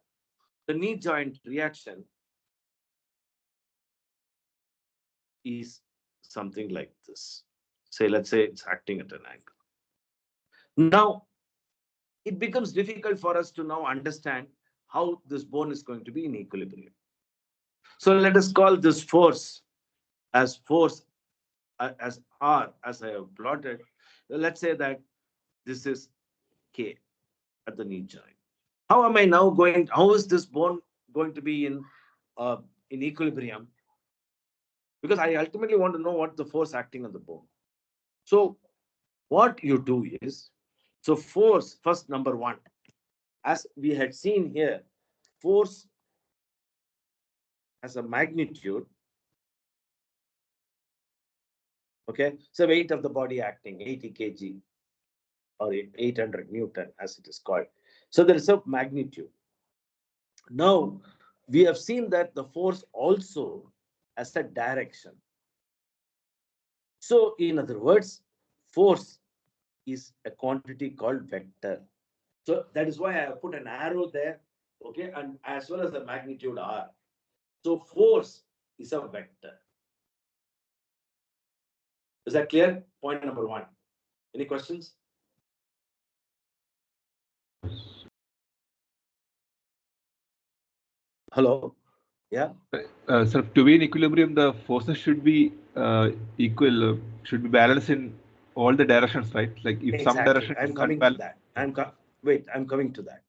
the knee joint reaction is something like this. Say, let's say it's acting at an angle. Now, it becomes difficult for us to now understand how this bone is going to be in equilibrium. So let us call this force as R, as I have plotted. Let's say that this is K at the knee joint. How am I now going? How is this bone going to be in equilibrium? Because I ultimately want to know what the force acting on the bone. So what you do is, so force, first, number one, as we had seen here, force has a magnitude Okay, so weight of the body acting 80 kg or 800 Newton as it is called. So there is a magnitude. Now we have seen that the force also has a direction. So in other words, force is a quantity called vector. So that is why I have put an arrow there, okay, and as well as the magnitude r. So force is a vector. Is that clear? Point number one. Any questions? Hello? Yeah? So to be in equilibrium, the forces should be equal, should be balanced in all the directions, right? Like if some Exactly. direction I'm is coming to unbalanced. that. I'm coming to that.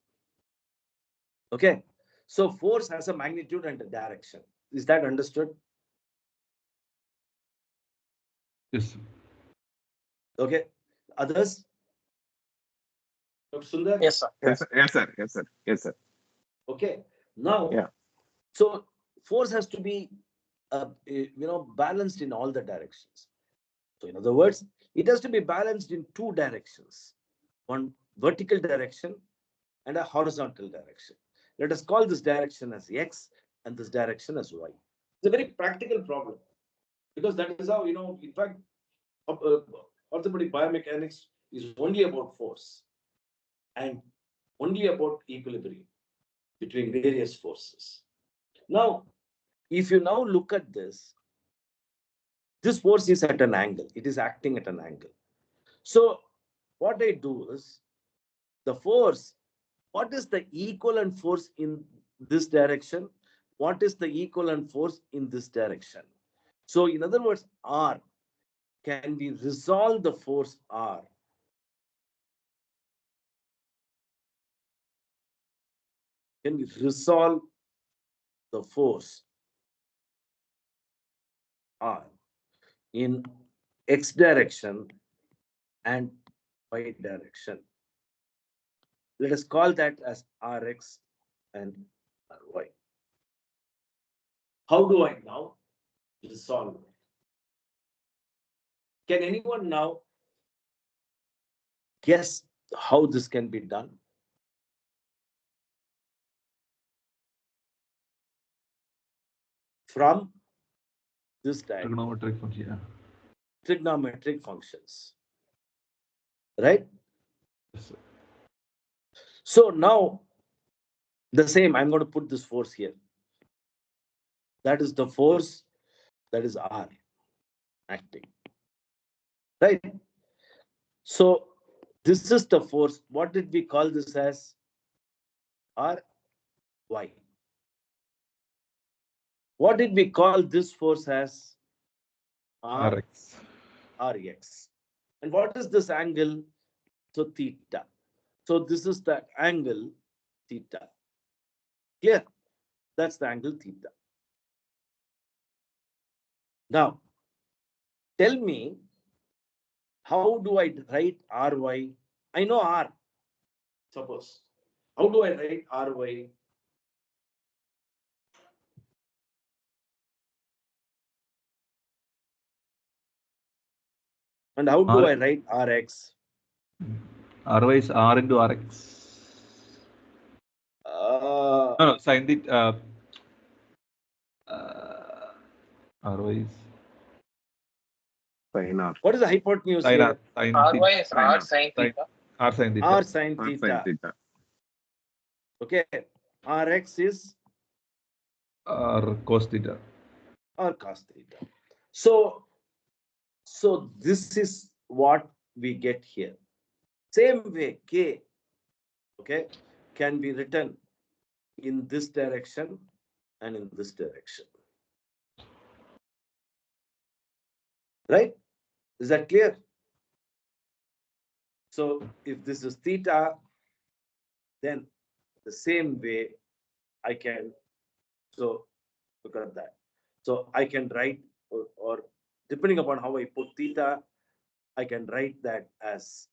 Okay. So force has a magnitude and a direction. Is that understood? Yes. Okay. Others? Dr. Sundar? Yes, sir. Yes, sir. Yes, sir. Yes, sir. Yes, sir. Okay. Now, Yeah. so force has to be, balanced in all the directions. So in other words, it has to be balanced in two directions, one vertical direction and a horizontal direction. Let us call this direction as X and this direction as Y. It's a very practical problem because that is how, in fact, orthopedic biomechanics is only about force and only about equilibrium between various forces. Now, if you now look at this force is at an angle. It is acting at an angle. So what I do is the force, what is the equivalent force in this direction? What is the equivalent force in this direction? So in other words, R, can we resolve the force R? Can we resolve the force R in X direction and Y direction? Let us call that as Rx and Ry. How do I now resolve it? Can anyone now guess how this can be done? From this diagram, Trigonometric function. Yeah. trigonometric functions, right? Yes, sir. So now the same, I'm going to put this force here. That is the force, that is R acting, right? So this is the force. What did we call this as? R, Y. What did we call this force as? R, Rx. Rx. And what is this angle? So theta. So this is the angle theta. Clear? That's the angle theta. Now, tell me, how do I write Ry? I know R, suppose. How do I write Ry? And how do R- I write Rx? Ry is R into Rx. No, sin theta. Ry is Sin R. What is the hypotenuse sin here? R. Sin Ry theta. is R sin theta. R sin theta. R sin R sin theta. theta. Okay. Rx is R cos theta. R cos theta. So this is what we get here. Same way, K, okay, can be written in this direction and in this direction. Right? Is that clear? So if this is theta, then the same way I can, so look at that. So I can write, or depending upon how I put theta, I can write that as,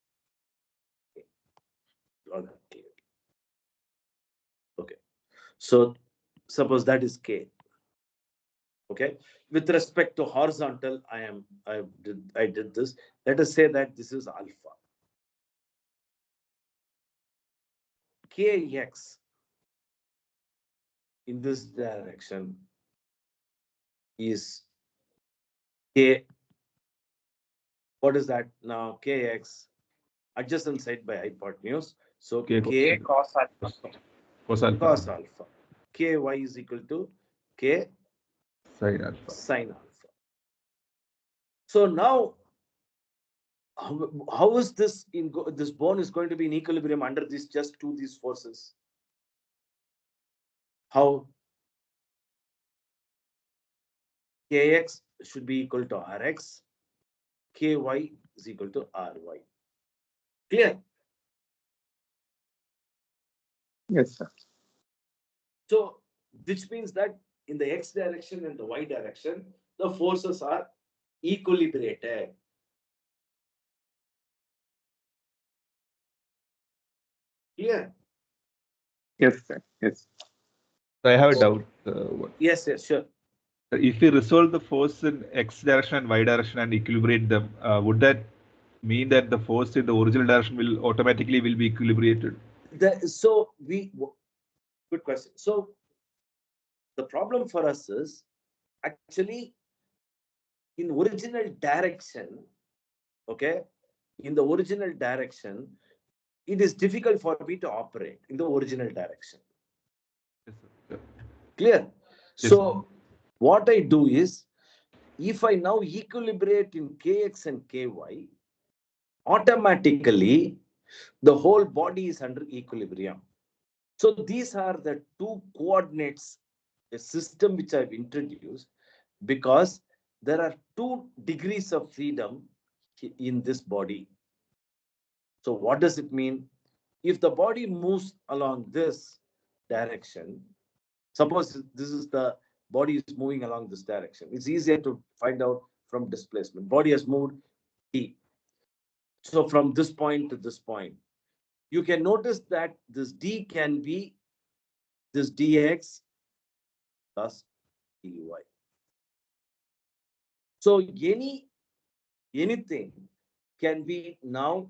okay. So suppose that is K. Okay, with respect to horizontal, I did this. Let us say that this is alpha. Kx in this direction is k. What is that now? Kx adjacent side by hypotenuse. So K k cos alpha. cos alpha cos alpha. Ky is equal to k sin alpha. sin alpha. So now, how is this this bone is going to be in equilibrium under these forces? How? Kx should be equal to Rx, Ky is equal to Ry. Clear? Yes, sir. So, which means that in the x direction and the y direction, the forces are equilibrated. Clear? Yes, sir. Yes. So I have a So, doubt. yes, sure. If we resolve the force in x direction and y direction and equilibrate them, would that mean that the force in the original direction will automatically be equilibrated? Good question. So the problem for us is actually in original direction, okay, in the original direction, it is difficult for me to operate in the original direction. Yes, sir. Clear? Yes. So what I do is, if I now equilibrate in kx and ky, automatically the whole body is under equilibrium. So these are the two coordinates, a system which I've introduced, because there are 2 degrees of freedom in this body. So what does it mean? If the body moves along this direction, suppose this is the body is moving along this direction. It's easier to find out from displacement. Body has moved d. So from this point to this point, you can notice that this d can be this dx plus dy. So anything can be now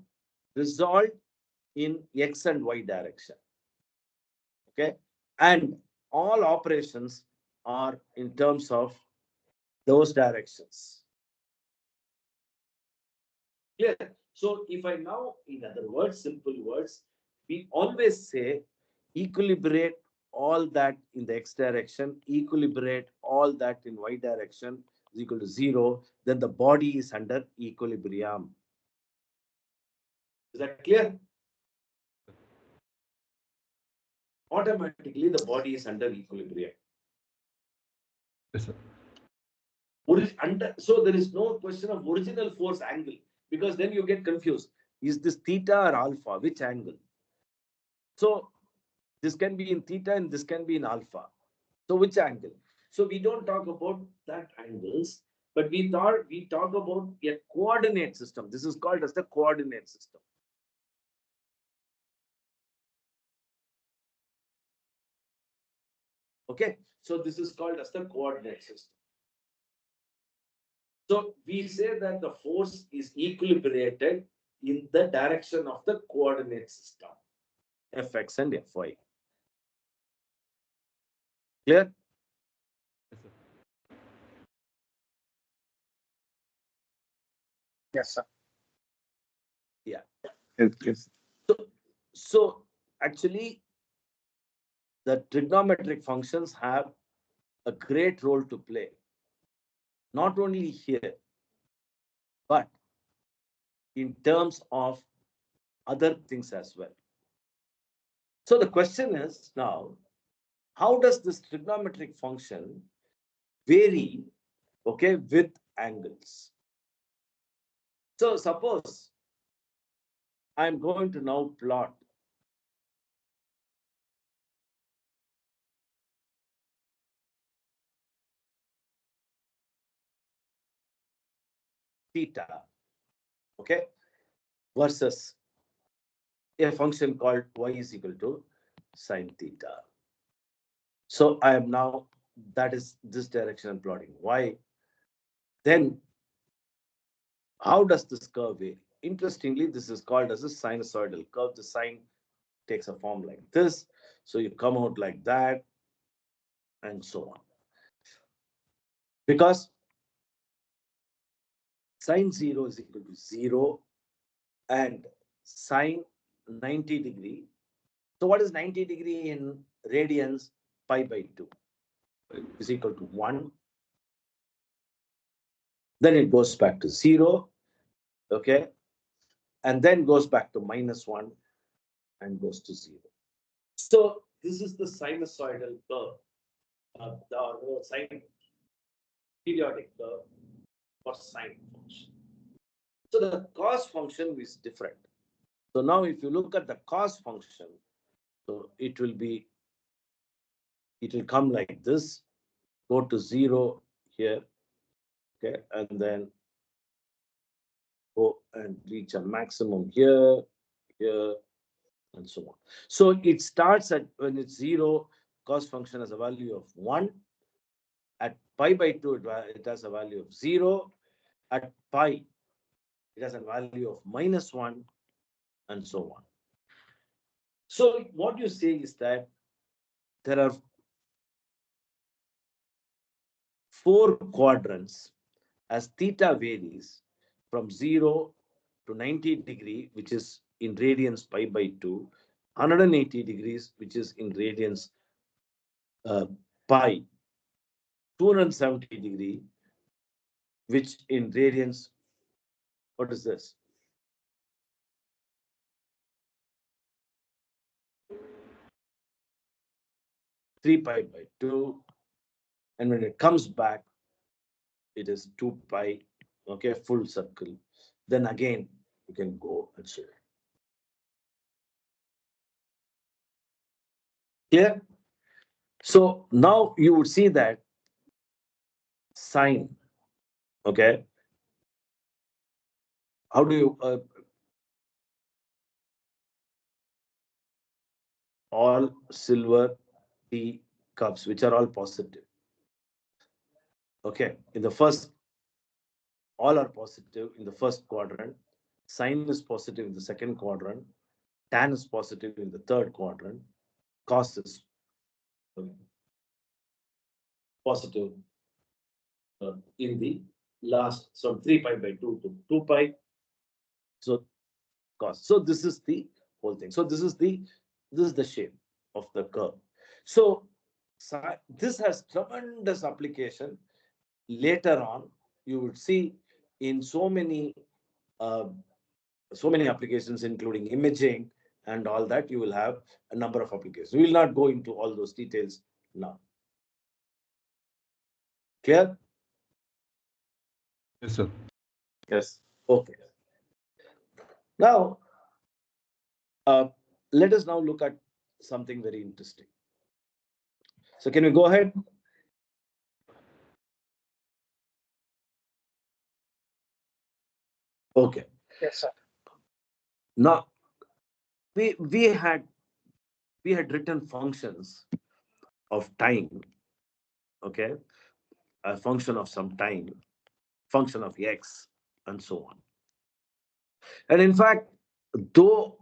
resolved in x and y direction. Okay, and all operations are in terms of those directions. Clear? So if I now, in other words, simple words, we always say equilibrate all that in the x direction, equilibrate all that in y direction is equal to 0, then the body is under equilibrium. Is that clear? Automatically, the body is under equilibrium. Yes, sir. So there is no question of original force angle, because then you get confused. Is this theta or alpha? Which angle? So this can be in theta and this can be in alpha. So which angle? So we don't talk about that angles, but we talk about a coordinate system. This is called as the coordinate system. Okay, so this is called as the coordinate system. So we say that the force is equilibrated in the direction of the coordinate system, fx and fy. Clear? Yes, sir. Yeah. Yes. Yes. So actually, the trigonometric functions have a great role to play, not only here, but in terms of other things as well. So the question is now, how does this trigonometric function vary, okay, with angles? So suppose I'm going to now plot theta, okay, versus a function called y is equal to sine theta. So I am now that is this directional plotting. Why? Then how does this curve vary? Interestingly, this is called as a sinusoidal curve. The sine takes a form like this. So you come out like that and so on. Because sine 0 is equal to 0 and sine 90 degree. So what is 90 degree in radians? Pi by 2 is equal to 1. Then it goes back to 0. Okay. And then goes back to -1 and goes to 0. So this is the sinusoidal curve, the sine periodic curve for sine function. So the cos function is different. So now if you look at the cos function, so it will come like this, go to 0 here, okay, and then go and reach a maximum here, here, and so on. So it starts at, when it's 0, cos function has a value of 1. At pi by 2, it has a value of 0. At pi, it has a value of -1, and so on. So what you say is that there are 4 quadrants as theta varies from 0 to 90 degree, which is in radians pi by 2, 180 degrees, which is in radians pi, 270 degree, which in radians, what is this? 3 pi by 2. And when it comes back, it is 2 pi, okay, full circle. Then again, you can go and so on. Clear? So now you would see that sine, okay, how do you all silver tea cups, which are all positive, okay, in the first, all are positive in the first quadrant, sine is positive in the second quadrant, tan is positive in the third quadrant, cos is positive in the last, so 3 pi by 2 to 2 pi. So cos. So this is the whole thing. So this is the shape of the curve. So this has tremendous application. Later on, you would see in so many applications, including imaging and all that. You will have a number of applications. We will not go into all those details now. Clear? Yes, sir. Yes. Okay. Now, let us now look at something very interesting. So can we go ahead? Okay. Yes, sir. Now, we had written functions of time, okay, a function of some time, function of x, and so on. And in fact, though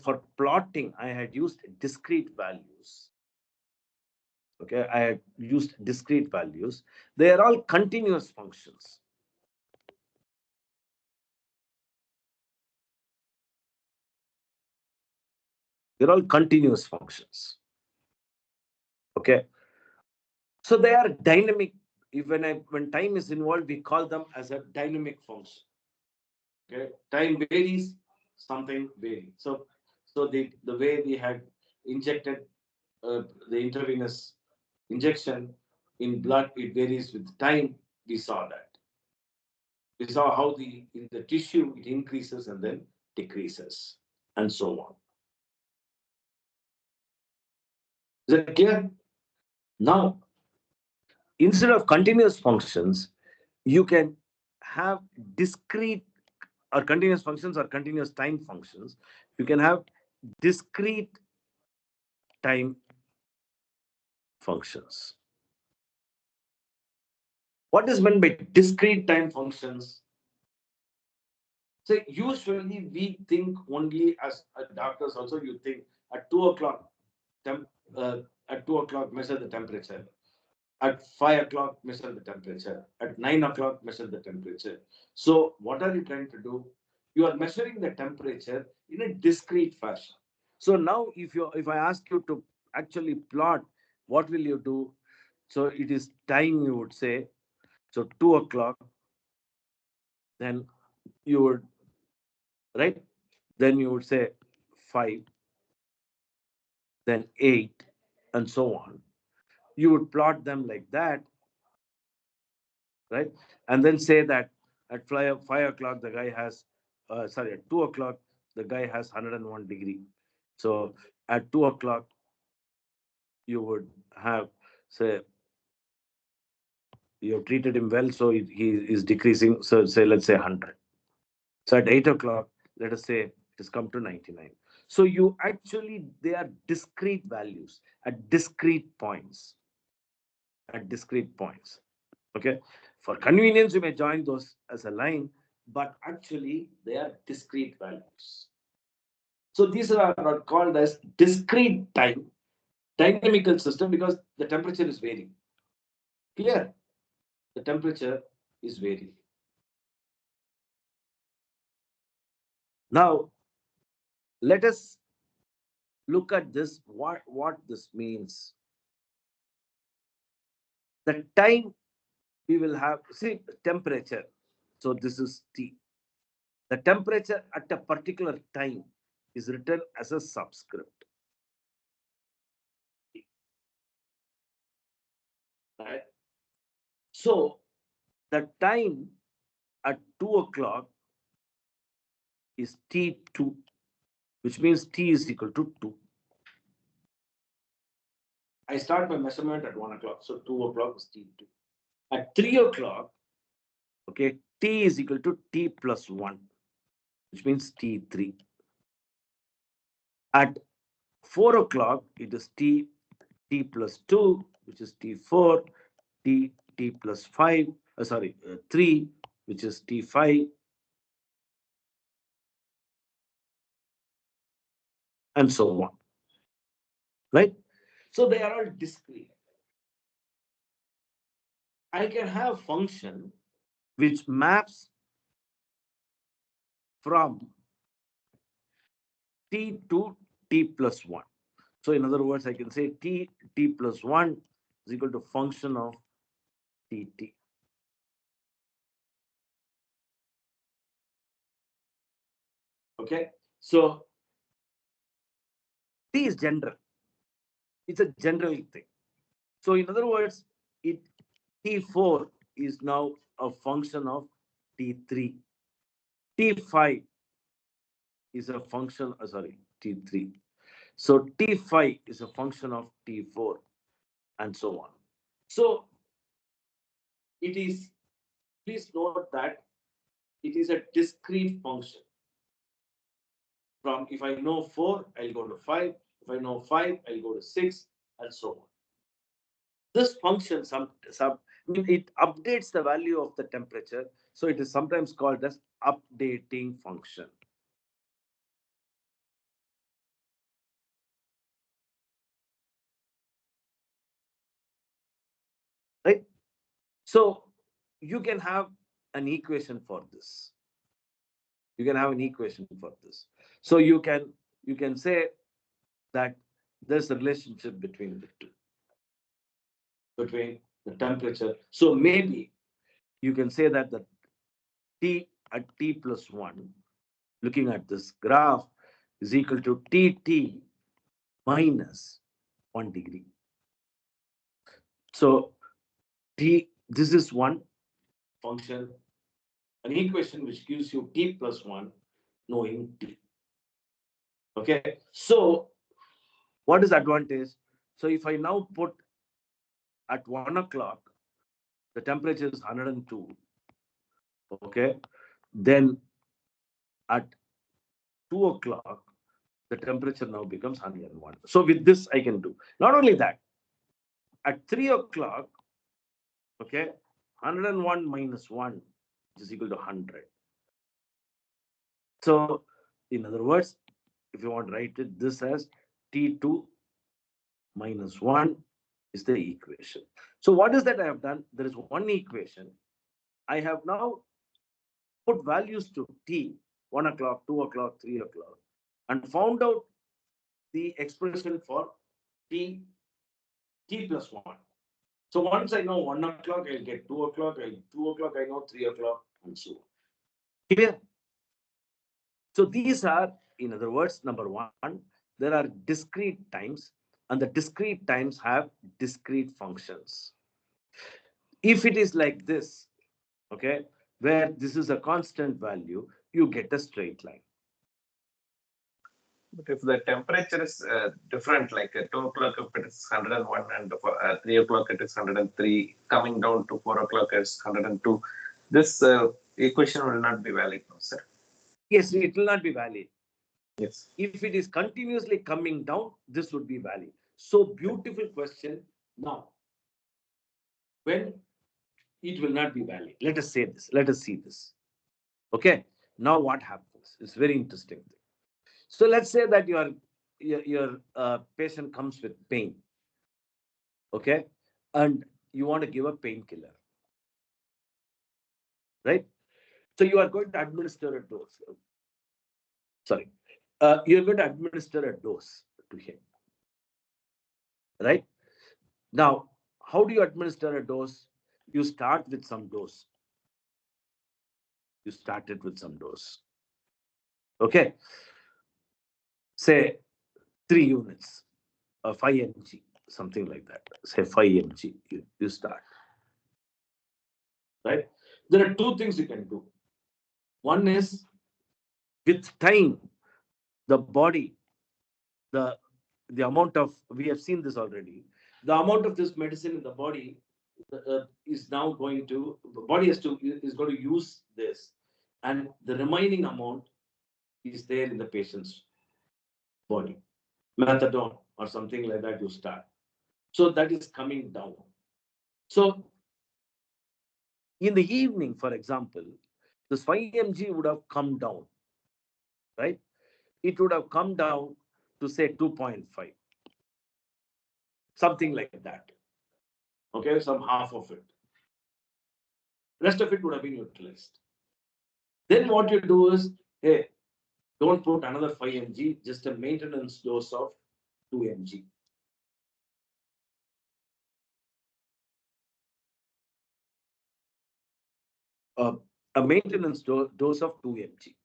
for plotting, I had used discrete values. Okay, I had used discrete values. They are all continuous functions. They're all continuous functions. Okay. So they are dynamic. When time is involved, we call them as a dynamic function. Okay. Time varies, something varies. So the way we had injected the intravenous injection in blood, it varies with time. We saw that. We saw how in the tissue it increases and then decreases, and so on. Is that clear? Now, instead of continuous functions, you can have discrete or continuous functions or continuous time functions. You can have discrete time functions. What is meant by discrete time functions? So usually we think only as doctors also you think at 2 o'clock, at 2 o'clock measure the temperature. At 5 o'clock measure the temperature. At 9 o'clock measure the temperature. So what are you trying to do? You are measuring the temperature in a discrete fashion. So now if I ask you to actually plot, what will you do? So it is time you would say. So 2 o'clock, then you would, right? Then you would say 5, then 8, and so on. You would plot them like that, right? And then say that at 5 o'clock, the guy has, sorry, at 2 o'clock, the guy has 101 degree. So at 2 o'clock, you would have, say, you have treated him well, so he is decreasing. So say, let's say 100. So at 8 o'clock, let us say it has come to 99. So you actually, they are discrete values at discrete points. At discrete points. Okay. For convenience, you may join those as a line, but actually they are discrete values. So these are called as discrete time dynamical system because the temperature is varying. Clear? The temperature is varying. Now, let us look at this, what this means. The time we will have, see, temperature. So this is T. The temperature at a particular time is written as a subscript. Right? So the time at 2 o'clock is T2, which means T is equal to 2. I start my measurement at 1 o'clock, so 2 o'clock is T2. At 3 o'clock, okay, T is equal to T plus 1, which means T3. At 4 o'clock, it is T plus 2, which is T4, T plus 5, 3, which is T5, and so on. Right? So they are all discrete. I can have function which maps from T to T plus 1. So in other words, I can say T plus 1 is equal to function of Tt. Okay, so T is general. It's a general thing. So in other words, T4 is now a function of T3. T5 is a function, T3. So T5 is a function of T4 and so on. So it is, please note that it is a discrete function. From if I know 4, I'll go to 5. If I know 5, I'll go to 6, and so on. This function, it updates the value of the temperature. So it is sometimes called as updating function. Right? So you can have an equation for this. You can have an equation for this. So you can say that there's a relationship between the two, between the temperature. So maybe you can say that the T at T plus 1, looking at this graph, is equal to Tt minus 1 degree. So this is one function, an equation which gives you T plus 1 knowing T. Okay, so what is advantage? So if I now put at 1 o'clock, the temperature is 102. Okay, then at 2 o'clock, the temperature now becomes 101. So with this, I can do. Not only that, at 3 o'clock, okay, 101 minus 1 is equal to 100. So, in other words, if you want to write it, this as T2 minus 1 is the equation. So, what is that I have done? There is one equation. I have now put values to T, 1 o'clock, 2 o'clock, 3 o'clock, and found out the expression for T plus 1. So once I know 1 o'clock, I'll get 2 o'clock, 2 o'clock, I know 3 o'clock, and so on. Clear? So these are, in other words, number one, there are discrete times, and the discrete times have discrete functions. If it is like this, okay, where this is a constant value, you get a straight line. But if the temperature is different, like at 2 o'clock if it is 101 and at 3 o'clock it is 103, coming down to 4 o'clock it's 102, this equation will not be valid, no, sir? Yes, it will not be valid. Yes. If it is continuously coming down, this would be valid. So beautiful question. Now, when it will not be valid, let us say this. Let us see this. Okay. Now what happens? It's very interesting thing. So let's say that your patient comes with pain. Okay, and you want to give a painkiller, right? So you are going to administer a dose. Sorry, you're going to administer a dose to him, right? Now, how do you administer a dose? You start with some dose. You started with some dose. Okay. Say 3 units, 5 mg, something like that. Say 5 mg, you start. Right? There are 2 things you can do. One is, with time, the body, the amount of, we have seen this already, the amount of this medicine in the body is now going to, the body is going to use this, and the remaining amount is there in the patient's body. Methadone or something like that you start. So that is coming down. So in the evening, for example, this 5 mg would have come down, right? It would have come down to say 2.5, something like that. Okay, some half of it. Rest of it would have been utilized. Then what you do is, hey, don't put another 5 mg, just a maintenance dose of 2 mg. A maintenance dose of 2 mg.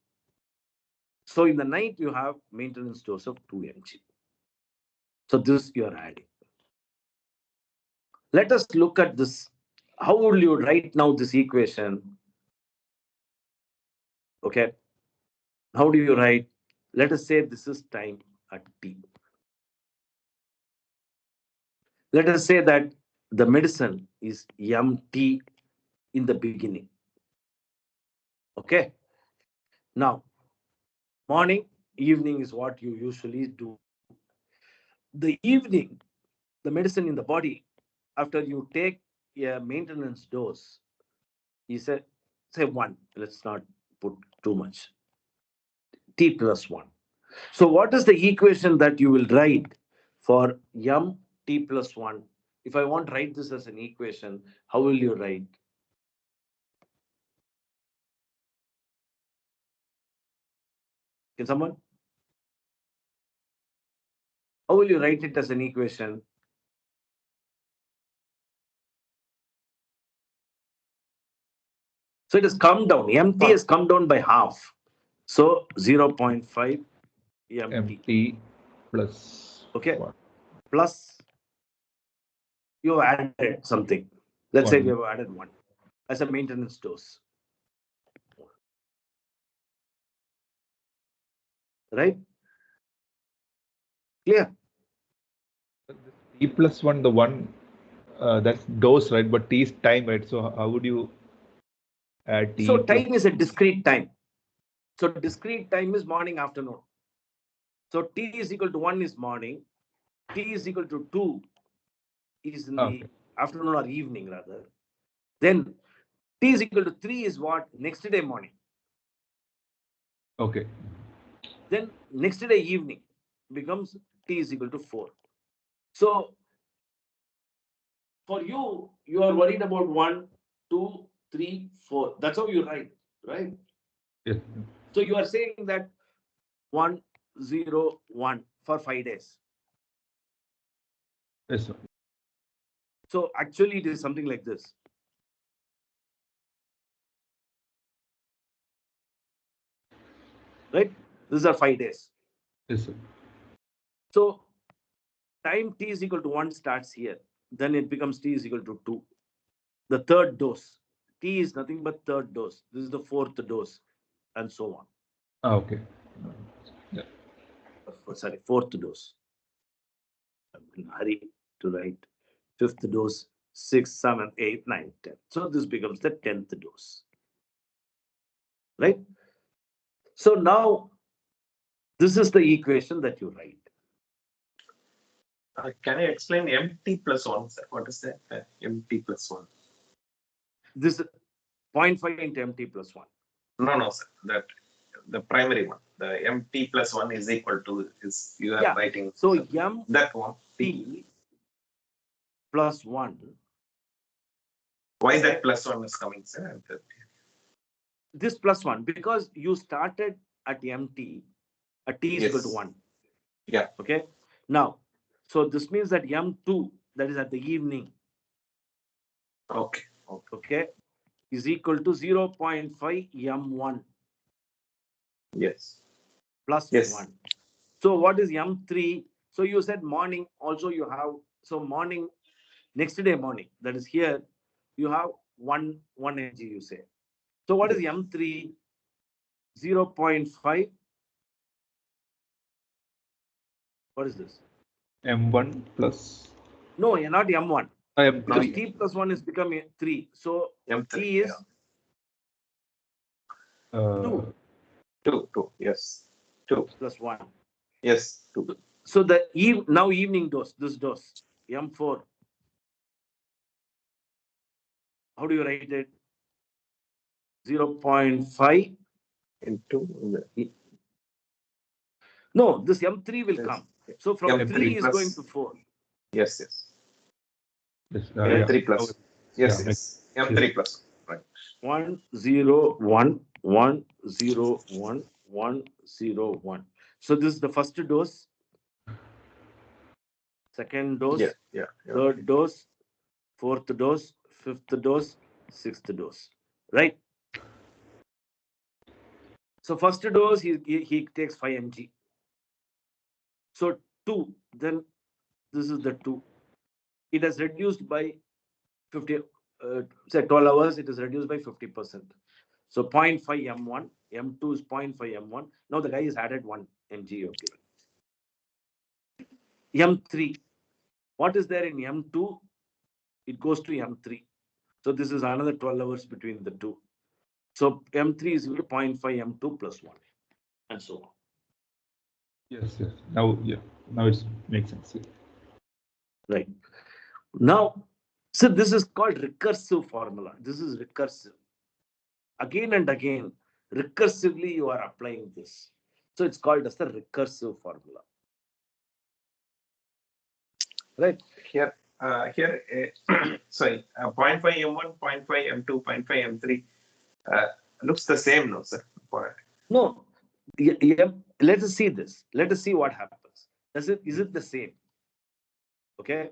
So in the night, you have maintenance dose of 2 mg. So this you are adding. Let us look at this. How will you write now this equation? Okay. How do you write? Let us say this is time at t. Let us say that the medicine is mt in the beginning. Okay. Now, morning, evening is what you usually do. The evening, the medicine in the body, after you take a maintenance dose, is say 1. Let's not put too much. T plus 1. So what is the equation that you will write for m t plus 1? If I want to write this as an equation, how will you write? Can someone? How will you write it as an equation? So it has come down. MT has come down by half. So 0.5 MT plus okay, 1. plus you have added something. Let's say we have added 1 as a maintenance dose. Right? Clear? T plus 1, the 1, that's dose, right? But T is time, right? So how would you add T? So time is a discrete time. So discrete time is morning, afternoon. So T is equal to 1 is morning. T is equal to 2 is in the afternoon or evening rather. Then T is equal to 3 is what? Next day morning. Okay. Then next day evening becomes T is equal to 4. So for you, you are worried about 1, 2, 3, 4. That's how you write, right? Yes. So you are saying that 1, 0, 1 for 5 days. Yes, sir. So actually it is something like this. Right? These are 5 days. Yes, sir. So time T is equal to 1 starts here. Then it becomes T is equal to 2. The third dose. T is nothing but third dose. This is the fourth dose, and so on. Okay. Yeah. Sorry, fourth dose. I'm in a hurry to write. Fifth dose, 6, 7, 8, 9, 10. So this becomes the 10th dose. Right? So now, this is the equation that you write. Can you explain MT plus 1, sir? What is that? MT plus 1. This is 0.5 into MT plus 1. No, sir. That the primary one. The MT plus 1 is equal to is you are writing. So that one. T plus 1. Why that plus 1 is coming, sir? This plus 1, because you started at MT, at T is equal to 1. Yeah. Okay. Now, so this means that M2, that is at the evening. Okay. Okay. Is equal to 0.5 M1. Yes. Plus 1. So what is M3? So you said morning. Also you have, so morning, next day morning, that is here, you have 1 mg, you say. So what is M3? 0.5. What is this? M1 plus. No, not M1. M3. Because T plus 1 is becoming 3. So M3, T is 2. 2. Yes. 2 plus 1. Yes. 2. So the now evening dose, this dose, M4. How do you write it? 0.5 into. No, this M3 will come. So from M3 3 is plus, going to 4. Yes. Yeah. M3 plus. Yes. M3 plus. Right. 1, 0, 1, 1, 0, 1, 1, 0, 1. So this is the first dose, second dose, third dose, fourth dose, fifth dose, sixth dose. Right? So first dose, he takes 5 mg. So 2, then this is the 2. It has reduced by 50, say 12 hours, it is reduced by 50%. So 0.5 M1, M2 is 0.5 M1. Now the guy has added 1 mg. Okay. M3, what is there in M2? It goes to M3. So this is another 12 hours between the two. So M3 is equal to 0.5 M2 plus 1, and so on. Yes. Now it makes sense. Right. Now, so this is called recursive formula. This is recursive. Again and again, recursively you are applying this. So it's called as the recursive formula. Right? Here, sorry, 0.5 M1, 0.5 M2, 0.5 M3 looks the same, no, sir? No. Let us see this. Let us see what happens. Is it the same? Okay.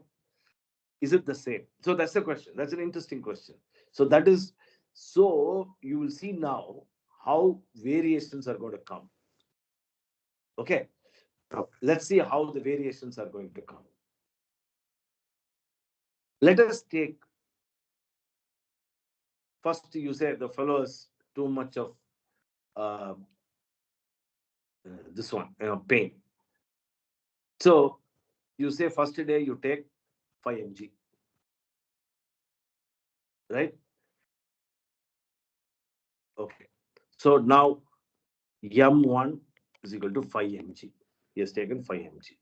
Is it the same? So that's the question. That's an interesting question. So you will see now how variations are going to come. Okay. Let's see how the variations are going to come. Let us take, first you say the fellow is too much of this one, pain. So you say first day you take 5 mg. Right? Okay. So now M1 is equal to 5 mg. He has taken 5 mg.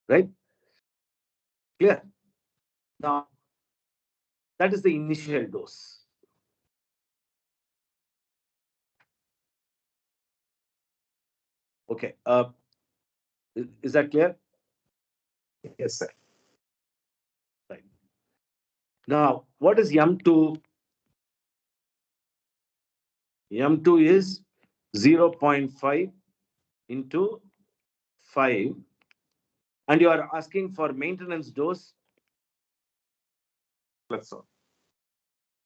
Right? Clear? Now, That is the initial dose. Okay. Is that clear? Yes, sir. Right. Now, what is M2? M2 is 0.5 into 5, and you are asking for maintenance dose Plus 1.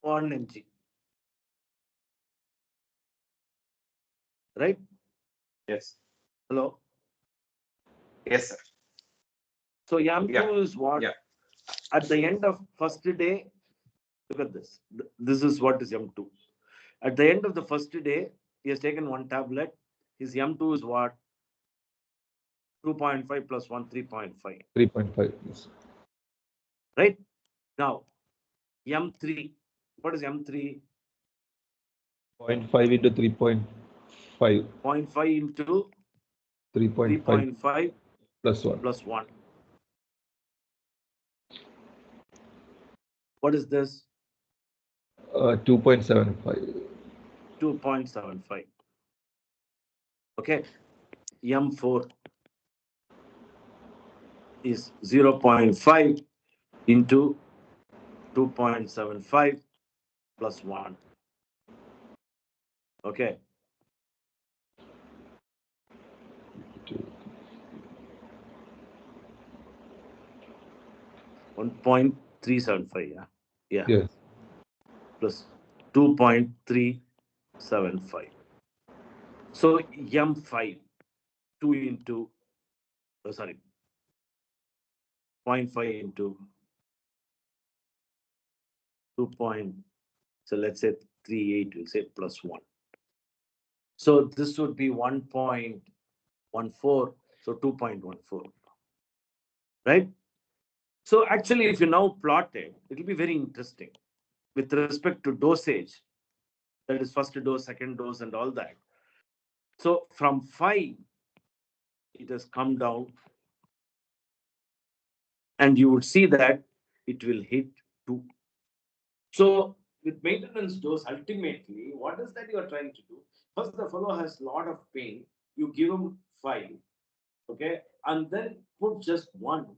1 mg. Right? Yes. Hello? Yes, sir. So M2 Yeah. is what? Yeah. At the end of first day, look at this. This is what is M2. At the end of the first day, he has taken one tablet. His M2 is what? 2.5 plus 1, 3.5. 3.5. Yes. Right? Now, M3. What is M3? 0.5 into 3.5. 0.5 into 3.5 3.5 plus 1. plus 1. What is this? 2.75. 2.75. Okay. M4 is 0.5 into 2.75 plus 1. Okay. 1.375. Yeah. Yeah. Yes. Plus 2.375. So M5, 2 into, 0.5 into 2. So let's say 38, we'll say plus 1. So this would be 1.14, so 2.14. Right? So actually, if you now plot it, it will be very interesting with respect to dosage. That is first dose, second dose, and all that. So from 5, it has come down, and you would see that it will hit 2. So with maintenance dose, ultimately, what is that you are trying to do? First, the fellow has a lot of pain. You give him 5, okay, and then put just 1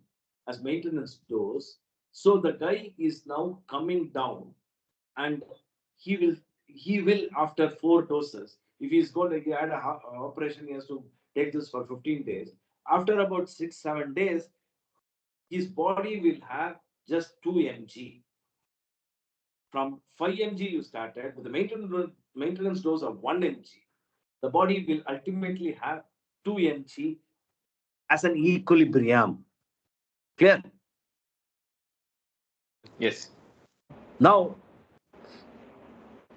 as maintenance dose. So the guy is now coming down, and he will after 4 doses. If he's going to get an operation, he has to take this for 15 days. After about 6-7 days, his body will have just 2 mg. From 5 mg you started with the maintenance dose of 1 mg. The body will ultimately have 2 mg as an equilibrium. Clear? Yes. Now,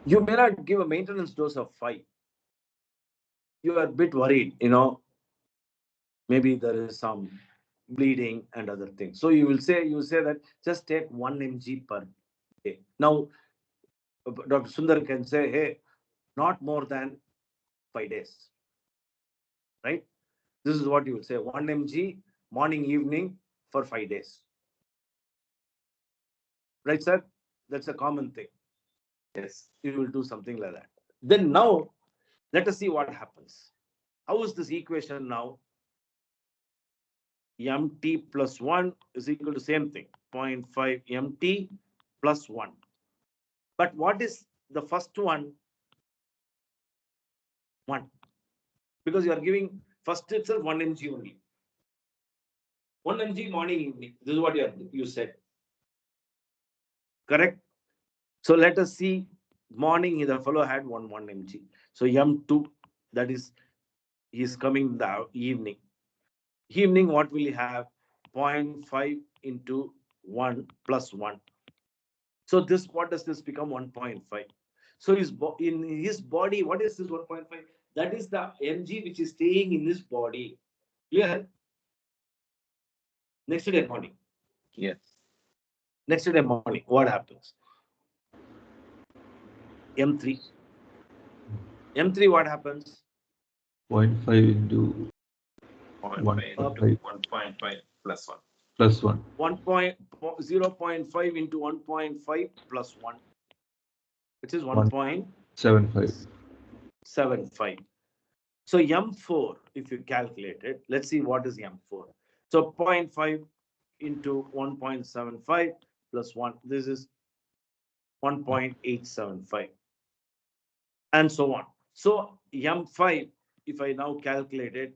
you may not give a maintenance dose of 5. You are a bit worried, maybe there is some bleeding and other things. So you say that just take 1 mg per day. Now, Dr. Sundar can say, hey, not more than 5 days. Right? This is what you would say, 1 mg morning, evening for 5 days. Right, sir? That's a common thing. Yes. You will do something like that. Then now, let us see what happens. How is this equation now? Mt plus 1 is equal to same thing, 0.5 Mt plus 1. But what is the first one? 1. Because you are giving first itself 1 mg only. 1 mg morning, evening. This is what you said. Correct? So let us see. Morning, the fellow had 1 mg. So M2, that is, he is coming in the evening. Evening, what will he have? 0.5 into 1 plus 1. So this, what does this become? 1.5. So in his body, what is this 1.5? That is the mg which is staying in his body. Clear? Next day morning. Yes. Next day morning, what happens? M3. M3, what happens? 0.5 into 0.5 1.5. into 1.5 plus 1. Plus 1. 0.5 into 1.5 plus 1, which is 1.75. 75. So M4, if you calculate it, let's see what is M4. So 0.5 into 1.75 plus 1, this is 1.875, and so on. So M5, if I now calculate it,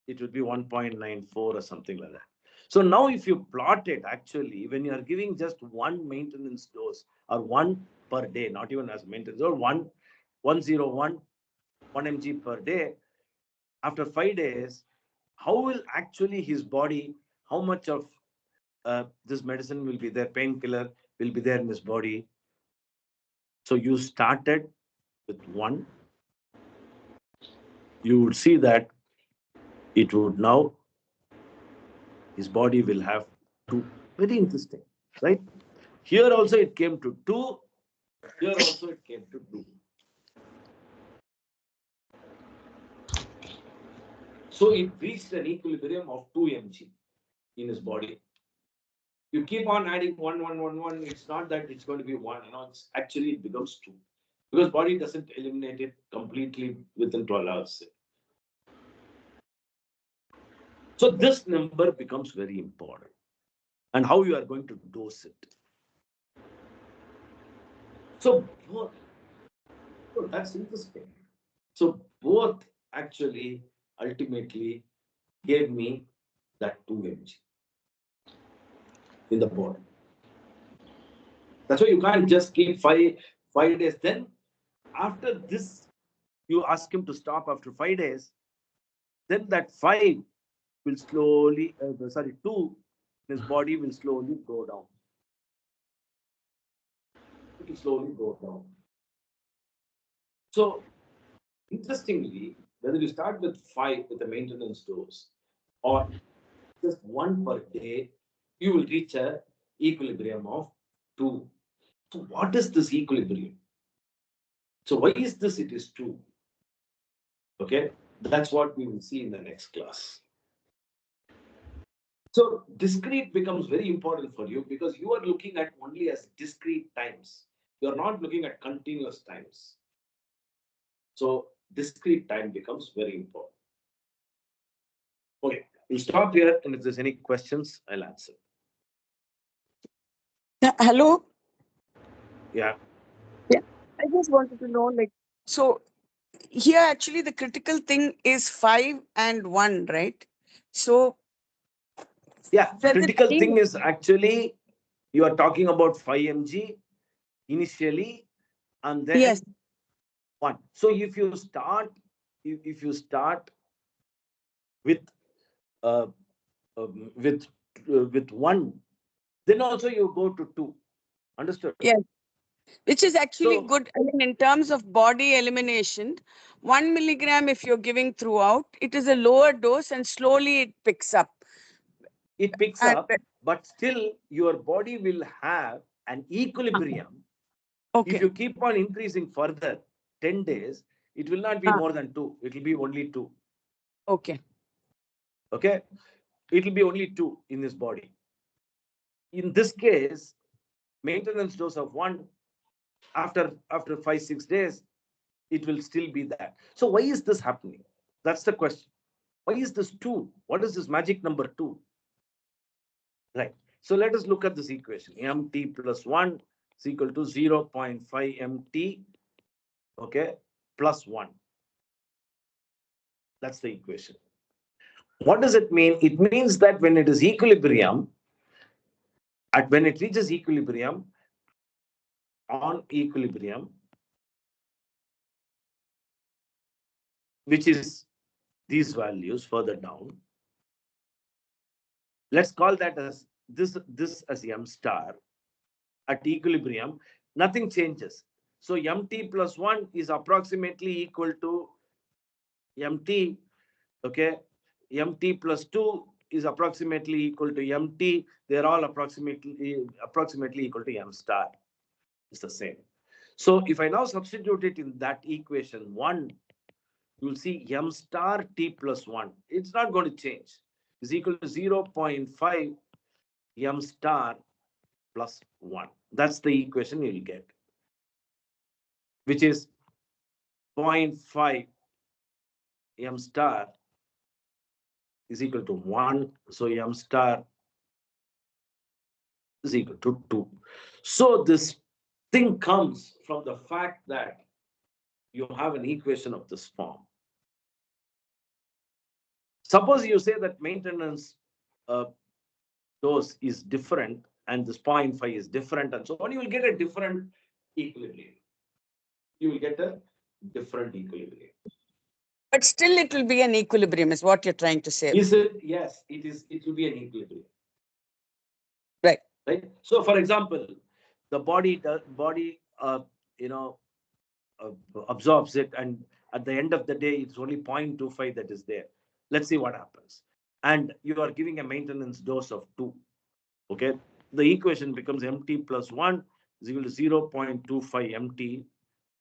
it would be 1.94 or something like that. So now if you plot it, actually, when you are giving just one maintenance dose or one per day, not even as maintenance, or 101 mg per day, after 5 days, how will actually his body, how much of this medicine will be there, painkiller will be there in his body. So you started with 1, you would see that it would now, his body will have 2. Very interesting, right? Here also it came to 2, here also it came to 2. So it reached an equilibrium of 2 mg in his body. You keep on adding 1, 1, 1, 1. It's not that it's going to be 1. It's actually it becomes 2, because body doesn't eliminate it completely within 12 hours. So this number becomes very important, and how you are going to dose it. So that's interesting. So both actually ultimately gave me that 2 mg in the body. That's why you can't just keep 5 days. Then after this, you ask him to stop after 5 days. Then that 5 will slowly, 2, his body will slowly go down. It will slowly go down. So interestingly, whether you start with 5 with a maintenance dose or just 1 per day, you will reach a equilibrium of 2. So what is this equilibrium? So why is this? It is 2. Okay, that's what we will see in the next class. So discrete becomes very important for you, because you are looking at only as discrete times. You are not looking at continuous times. So discrete time becomes very important. Okay, we'll stop here, and if there's any questions, I'll answer. Hello. Yeah. Yeah, I just wanted to know, like, so here actually the critical thing is 5 and 1, right? So Yeah, does it critical mean- thing is actually you are talking about 5 mg initially, and then Yes. 1. So if you start with with 1, then also you go to 2. Understood? Yes. Which is actually So- good. I mean, in terms of body elimination, 1 milligram, if you're giving throughout, it is a lower dose and slowly it picks up. It picks And- up, but still your body will have an equilibrium. Okay. If you keep on increasing further 10 days, it will not be more than 2. It will be only 2. Okay. Okay? It will be only 2 in this body. In this case, maintenance dose of 1, after 5-6 days, it will still be that. So why is this happening? That's the question. Why is this 2? What is this magic number 2? Right. So let us look at this equation. Mt plus 1 is equal to 0.5 mt, okay, plus 1. That's the equation. What does it mean? It means that when it is equilibrium, when it reaches equilibrium, on equilibrium, which is these values further down, let's call that as this as m star. At equilibrium, nothing changes. So mt plus 1 is approximately equal to mt. Okay, mt plus 2 is approximately equal to mt. They're all approximately equal to m star. It's the same. So if I now substitute it in that equation 1, you'll see m star t plus 1. It's not going to change. Is equal to 0.5 m star plus 1. That's the equation you'll get, which is 0.5 m star is equal to 1. So m star is equal to 2. So this thing comes from the fact that you have an equation of this form. Suppose you say that maintenance dose is different and this 0.5 is different and so on, you will get a different equilibrium. You will get a different equilibrium. But still it will be an equilibrium is what you're trying to say. Is it? Yes, it is. It will be an equilibrium. Right. Right. So for example, the body absorbs it, and at the end of the day, it's only 0.25 that is there. Let's see what happens. And you are giving a maintenance dose of 2. Okay. The equation becomes mt plus 1 is equal to 0.25 mt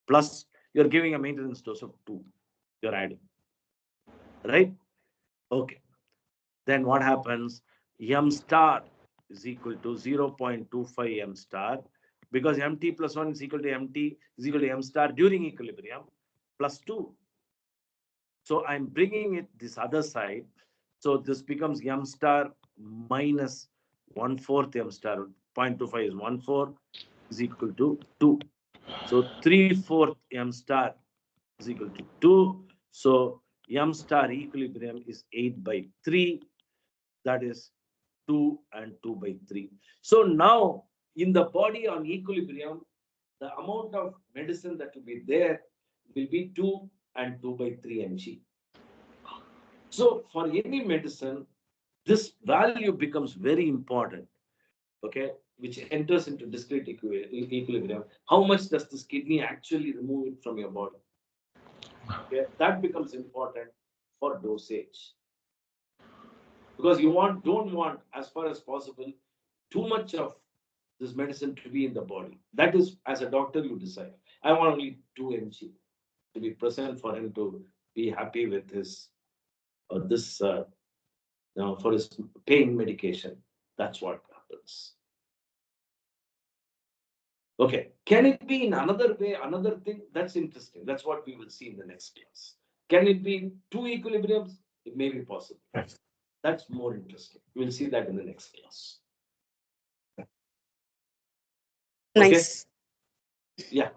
plus you're giving a maintenance dose of 2. You're adding. Right? Okay. Then what happens? M star is equal to 0.25 m star because mt plus 1 is equal to mt is equal to m star during equilibrium plus 2. So I'm bringing it this other side. So this becomes m star minus 1/4 m star. 0.25 is 1/4 is equal to 2. So 3/4 m star is equal to 2. So m star equilibrium is 8/3. That is 2 and 2/3. So now in the body on equilibrium, the amount of medicine that will be there will be 2 and 2/3 mg. So for any medicine, this value becomes very important, okay, which enters into discrete equilibrium. How much does this kidney actually remove it from your body? Okay, that becomes important for dosage. Because you don't want, as far as possible, too much of this medicine to be in the body. That is, as a doctor, you decide. I want only 2 mg to be present for him to be happy with his for his pain medication. That's what happens. Okay, can it be in another way, another thing? That's interesting. That's what we will see in the next class. Can it be in 2 equilibriums? It may be possible. That's more interesting. We'll see that in the next class. Nice. Okay? Yeah.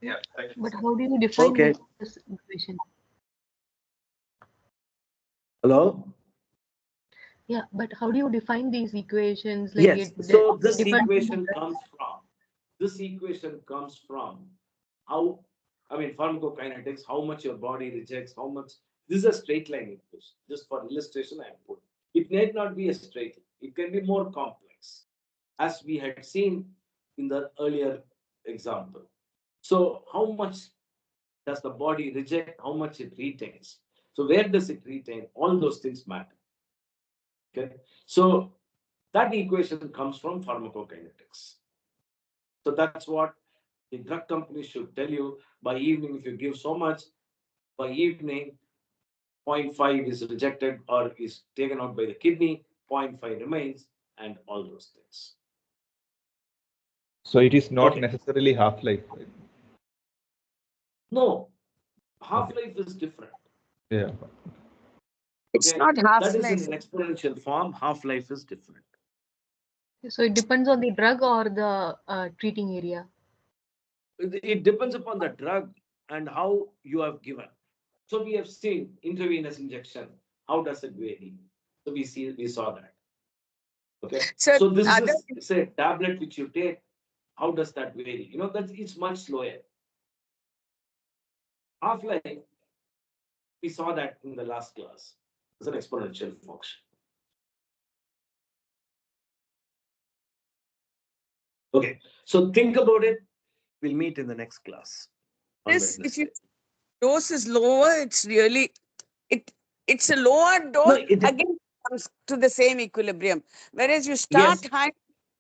Yeah. Thank you. But how do you define Okay. this equation? Hello? Yeah, but how do you define these equations? Like Yes. So this depends on the equation drug. comes from how, pharmacokinetics, how much your body rejects, how much. This is a straight line equation. Just for illustration, I put. It need not be a straight line. It can be more complex, as we had seen in the earlier example. So how much does the body reject? How much it retains? So where does it retain? All those things matter. Okay. So that equation comes from pharmacokinetics. So that's what the drug company should tell you. By evening, if you give so much, by evening, 0.5 is rejected or is taken out by the kidney, 0.5 remains, and all those things. So it is not Okay. necessarily half-life. Right? No, half-life is different. Yeah. It's Okay. not That is in half-life. an exponential form. Half-life is different. So it depends on the drug or the treating area. It depends upon the drug and how you have given. So we have seen intravenous injection. How does it vary? So we saw that. Okay. So this is say tablet which you take. How does that vary? It's much slower. Half-life, we saw that in the last class. It's an exponential function. Okay. So think about it. We'll meet in the next class. If your dose is lower, it's really it's a lower dose. No, it again comes to the same equilibrium. Whereas you start high,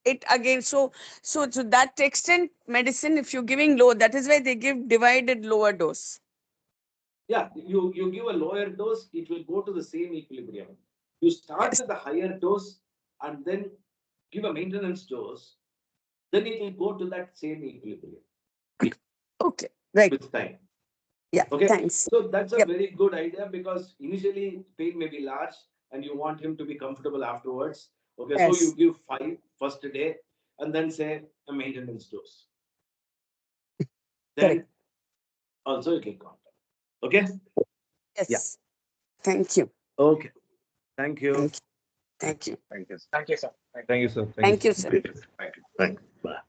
it again. So to that extent, medicine, if you're giving low, that is why they give divided lower dose. Yeah, you give a lower dose, it will go to the same equilibrium. You start with a higher dose, and then give a maintenance dose, then it will go to that same equilibrium Okay. Right. with time. Yeah. Okay. Thanks. So that's a Yep. very good idea, because initially pain may be large and you want him to be comfortable afterwards. Okay. So Yes. you give 5 first day and then say a maintenance dose. Then Correct. also it will contact. Okay. Yes. Yeah. Thank you. Okay. Thank you. Thank you. Thank you. Thank you. Thank you, sir. Thank you, sir. Thank you, sir. Thank you. Thanks. Bye.